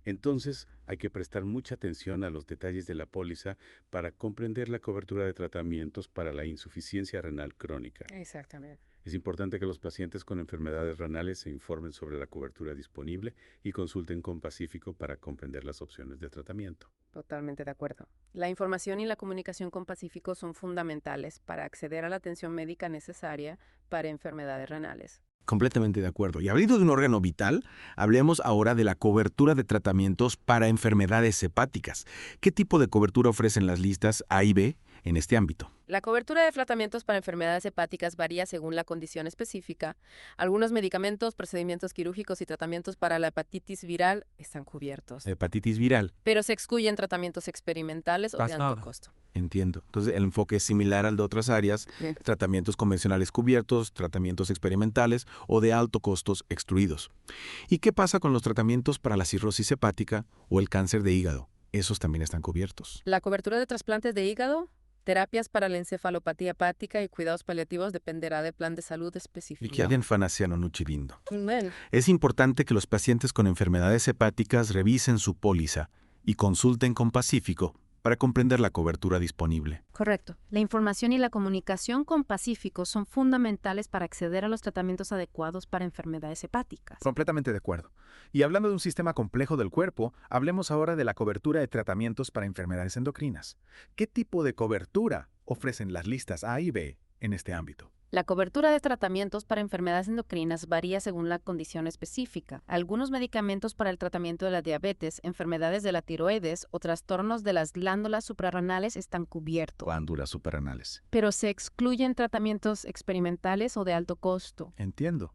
S1: Entonces, hay que prestar mucha atención a los detalles de la póliza para comprender la cobertura de tratamientos para la insuficiencia renal crónica.
S2: Exactamente.
S1: Es importante que los pacientes con enfermedades renales se informen sobre la cobertura disponible y consulten con Pacífico para comprender las opciones de tratamiento.
S2: Totalmente de acuerdo. La información y la comunicación con Pacífico son fundamentales para acceder a la atención médica necesaria para enfermedades renales.
S11: Completamente de acuerdo. Y hablando de un órgano vital, hablemos ahora de la cobertura de tratamientos para enfermedades hepáticas. ¿Qué tipo de cobertura ofrecen las listas A y B en este ámbito?
S2: La cobertura de tratamientos para enfermedades hepáticas varía según la condición específica. Algunos medicamentos, procedimientos quirúrgicos y tratamientos para la hepatitis viral están cubiertos.
S11: Hepatitis viral.
S2: Pero se excluyen tratamientos experimentales o de alto costo.
S11: Entiendo. Entonces, el enfoque es similar al de otras áreas, tratamientos convencionales cubiertos, tratamientos experimentales o de alto costos excluidos. ¿Y qué pasa con los tratamientos para la cirrosis hepática o el cáncer de hígado? Esos también están cubiertos.
S2: La cobertura de trasplantes de hígado, terapias para la encefalopatía hepática y cuidados paliativos dependerá del plan de salud específico.
S11: Es importante que los pacientes con enfermedades hepáticas revisen su póliza y consulten con Pacífico para comprender la cobertura disponible.
S16: Correcto. La información y la comunicación con Pacífico son fundamentales para acceder a los tratamientos adecuados para enfermedades hepáticas.
S10: Completamente de acuerdo. Y hablando de un sistema complejo del cuerpo, hablemos ahora de la cobertura de tratamientos para enfermedades endocrinas. ¿Qué tipo de cobertura ofrecen las listas A y B en este ámbito?
S16: La cobertura de tratamientos para enfermedades endocrinas varía según la condición específica. Algunos medicamentos para el tratamiento de la diabetes, enfermedades de la tiroides o trastornos de las glándulas suprarrenales están cubiertos.
S10: Glándulas suprarrenales.
S16: Pero se excluyen tratamientos experimentales o de alto costo.
S10: Entiendo.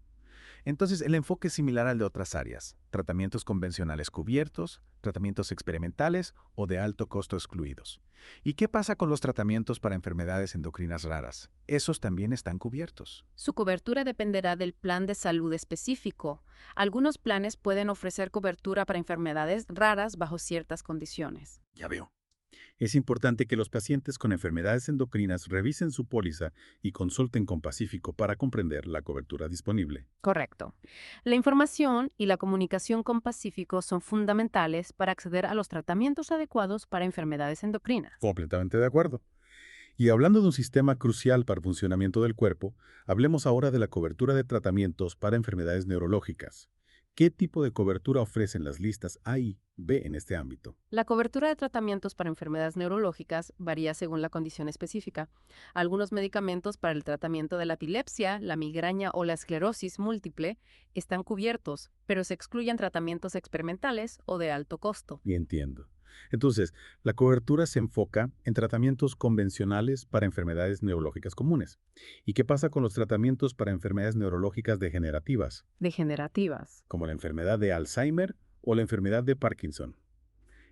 S10: Entonces, el enfoque es similar al de otras áreas. Tratamientos convencionales cubiertos, tratamientos experimentales o de alto costo excluidos. ¿Y qué pasa con los tratamientos para enfermedades endocrinas raras? Esos también están cubiertos.
S16: Su cobertura dependerá del plan de salud específico. Algunos planes pueden ofrecer cobertura para enfermedades raras bajo ciertas condiciones.
S10: Ya veo.
S1: Es importante que los pacientes con enfermedades endocrinas revisen su póliza y consulten con Pacífico para comprender la cobertura disponible.
S2: Correcto. La información y la comunicación con Pacífico son fundamentales para acceder a los tratamientos adecuados para enfermedades endocrinas.
S1: Completamente de acuerdo. Y hablando de un sistema crucial para el funcionamiento del cuerpo, hablemos ahora de la cobertura de tratamientos para enfermedades neurológicas. ¿Qué tipo de cobertura ofrecen las listas A y B en este ámbito?
S2: La cobertura de tratamientos para enfermedades neurológicas varía según la condición específica. Algunos medicamentos para el tratamiento de la epilepsia, la migraña o la esclerosis múltiple están cubiertos, pero se excluyen tratamientos experimentales o de alto costo.
S1: Y entiendo. Entonces, la cobertura se enfoca en tratamientos convencionales para enfermedades neurológicas comunes. ¿Y qué pasa con los tratamientos para enfermedades neurológicas degenerativas?
S2: Degenerativas.
S1: Como la enfermedad de Alzheimer o la enfermedad de Parkinson.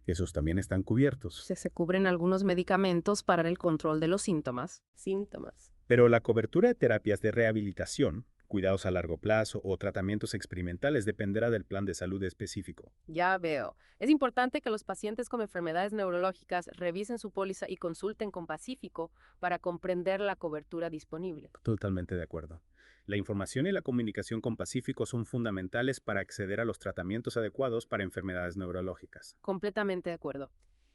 S1: Esos también están cubiertos.
S2: Se cubren algunos medicamentos para el control de los síntomas.
S3: Pero la cobertura de terapias de rehabilitación, cuidados a largo plazo o tratamientos experimentales dependerá del plan de salud específico.
S2: Ya veo. Es importante que los pacientes con enfermedades neurológicas revisen su póliza y consulten con Pacífico para comprender la cobertura disponible.
S3: Totalmente de acuerdo. La información y la comunicación con Pacífico son fundamentales para acceder a los tratamientos adecuados para enfermedades neurológicas.
S2: Completamente de acuerdo.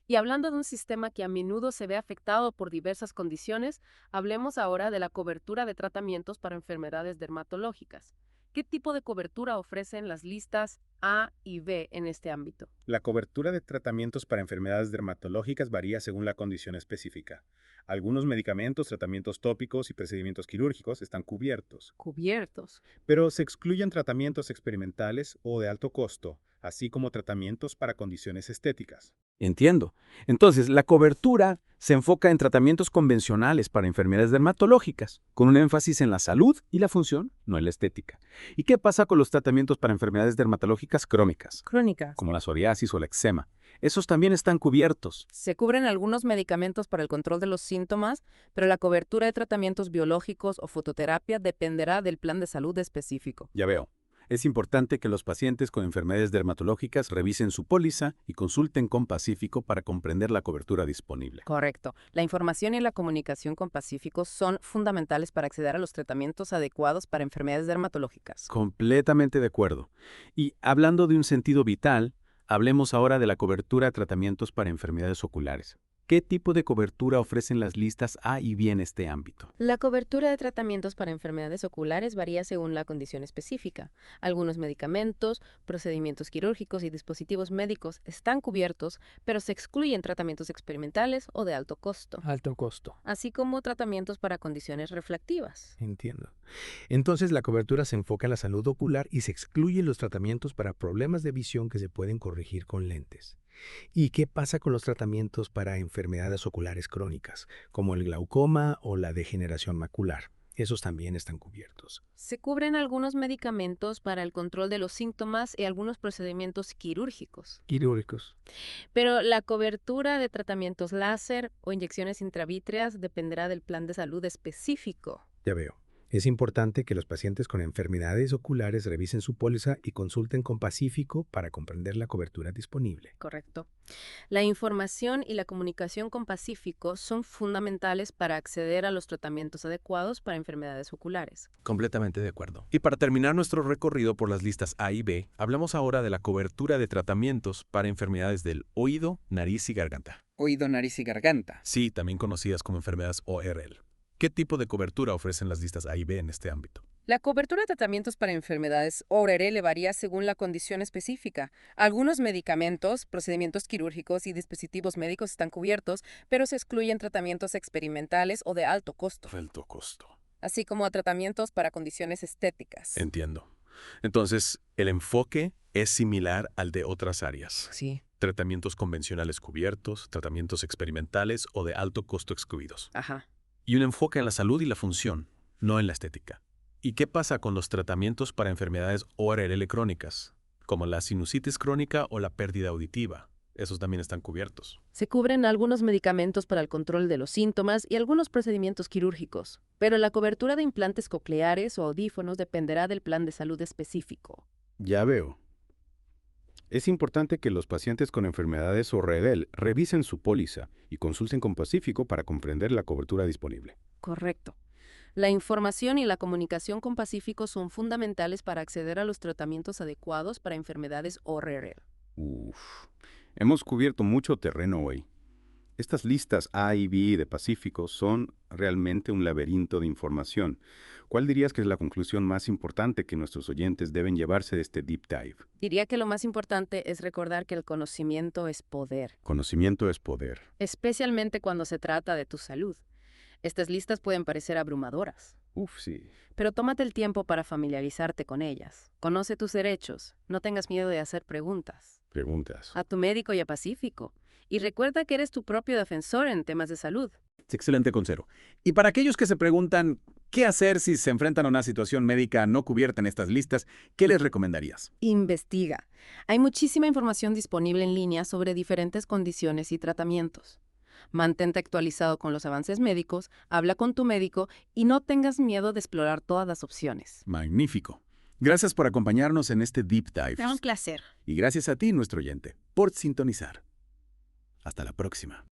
S2: Y hablando de un sistema que a menudo se ve afectado por diversas condiciones, hablemos ahora de la cobertura de tratamientos para enfermedades dermatológicas. ¿Qué tipo de cobertura ofrecen las listas A y B en este ámbito?
S3: La cobertura de tratamientos para enfermedades dermatológicas varía según la condición específica. Algunos medicamentos, tratamientos tópicos y procedimientos quirúrgicos están cubiertos.
S2: Cubiertos.
S3: Pero se excluyen tratamientos experimentales o de alto costo, así como tratamientos para condiciones estéticas.
S17: Entiendo. Entonces, la cobertura se enfoca en tratamientos convencionales para enfermedades dermatológicas, con un énfasis en la salud y la función, no en la estética. ¿Y qué pasa con los tratamientos para enfermedades dermatológicas crónicas?
S2: Crónicas.
S17: Como la psoriasis o el eczema. Esos también están cubiertos.
S2: Se cubren algunos medicamentos para el control de los síntomas, pero la cobertura de tratamientos biológicos o fototerapia dependerá del plan de salud específico.
S17: Ya veo. Es importante que los pacientes con enfermedades dermatológicas revisen su póliza y consulten con Pacífico para comprender la cobertura disponible.
S2: Correcto. La información y la comunicación con Pacífico son fundamentales para acceder a los tratamientos adecuados para enfermedades dermatológicas.
S17: Completamente de acuerdo. Y hablando de un sentido vital, hablemos ahora de la cobertura de tratamientos para enfermedades oculares. ¿Qué tipo de cobertura ofrecen las listas A y B en este ámbito?
S2: La cobertura de tratamientos para enfermedades oculares varía según la condición específica. Algunos medicamentos, procedimientos quirúrgicos y dispositivos médicos están cubiertos, pero se excluyen tratamientos experimentales o de alto costo.
S11: Alto costo.
S2: Así como tratamientos para condiciones refractivas.
S11: Entiendo. Entonces la cobertura se enfoca en la salud ocular y se excluyen los tratamientos para problemas de visión que se pueden corregir con lentes. ¿Y qué pasa con los tratamientos para enfermedades oculares crónicas, como el glaucoma o la degeneración macular? Esos también están cubiertos.
S2: Se cubren algunos medicamentos para el control de los síntomas y algunos procedimientos quirúrgicos. Pero la cobertura de tratamientos láser o inyecciones intravítreas dependerá del plan de salud específico.
S11: Ya veo. Es importante que los pacientes con enfermedades oculares revisen su póliza y consulten con Pacífico para comprender la cobertura disponible.
S2: Correcto. La información y la comunicación con Pacífico son fundamentales para acceder a los tratamientos adecuados para enfermedades oculares.
S18: Completamente de acuerdo. Y para terminar nuestro recorrido por las listas A y B, hablamos ahora de la cobertura de tratamientos para enfermedades del oído, nariz y garganta.
S19: Oído, nariz y garganta.
S18: Sí, también conocidas como enfermedades ORL. ¿Qué tipo de cobertura ofrecen las listas A y B en este ámbito?
S2: La cobertura de tratamientos para enfermedades ORL varía según la condición específica. Algunos medicamentos, procedimientos quirúrgicos y dispositivos médicos están cubiertos, pero se excluyen tratamientos experimentales o de alto costo.
S18: Alto costo.
S2: Así como tratamientos para condiciones estéticas.
S18: Entiendo. Entonces, el enfoque es similar al de otras áreas.
S2: Sí.
S18: Tratamientos convencionales cubiertos, tratamientos experimentales o de alto costo excluidos.
S2: Ajá.
S18: Y un enfoque en la salud y la función, no en la estética. ¿Y qué pasa con los tratamientos para enfermedades ORL crónicas, como la sinusitis crónica o la pérdida auditiva? Esos también están cubiertos.
S2: Se cubren algunos medicamentos para el control de los síntomas y algunos procedimientos quirúrgicos, pero la cobertura de implantes cocleares o audífonos dependerá del plan de salud específico.
S1: Ya veo.
S4: Es importante que los pacientes con enfermedades ORL revisen su póliza y consulten con Pacífico para comprender la cobertura disponible.
S2: Correcto. La información y la comunicación con Pacífico son fundamentales para acceder a los tratamientos adecuados para enfermedades ORL.
S4: Hemos cubierto mucho terreno hoy. Estas listas A y B de Pacífico son realmente un laberinto de información. ¿Cuál dirías que es la conclusión más importante que nuestros oyentes deben llevarse de este deep dive?
S2: Diría que lo más importante es recordar que el conocimiento es poder.
S4: Conocimiento es poder.
S2: Especialmente cuando se trata de tu salud. Estas listas pueden parecer abrumadoras.
S4: Sí.
S2: Pero tómate el tiempo para familiarizarte con ellas. Conoce tus derechos. No tengas miedo de hacer preguntas. A tu médico y a Pacífico. Y recuerda que eres tu propio defensor en temas de salud.
S17: Excelente consejo. Y para aquellos que se preguntan qué hacer si se enfrentan a una situación médica no cubierta en estas listas, ¿qué les recomendarías?
S2: Investiga. Hay muchísima información disponible en línea sobre diferentes condiciones y tratamientos. Mantente actualizado con los avances médicos, habla con tu médico y no tengas miedo de explorar todas las opciones.
S17: Magnífico. Gracias por acompañarnos en este Deep Dive.
S2: Fue un placer.
S17: Y gracias a ti, nuestro oyente, por sintonizar. Hasta la próxima.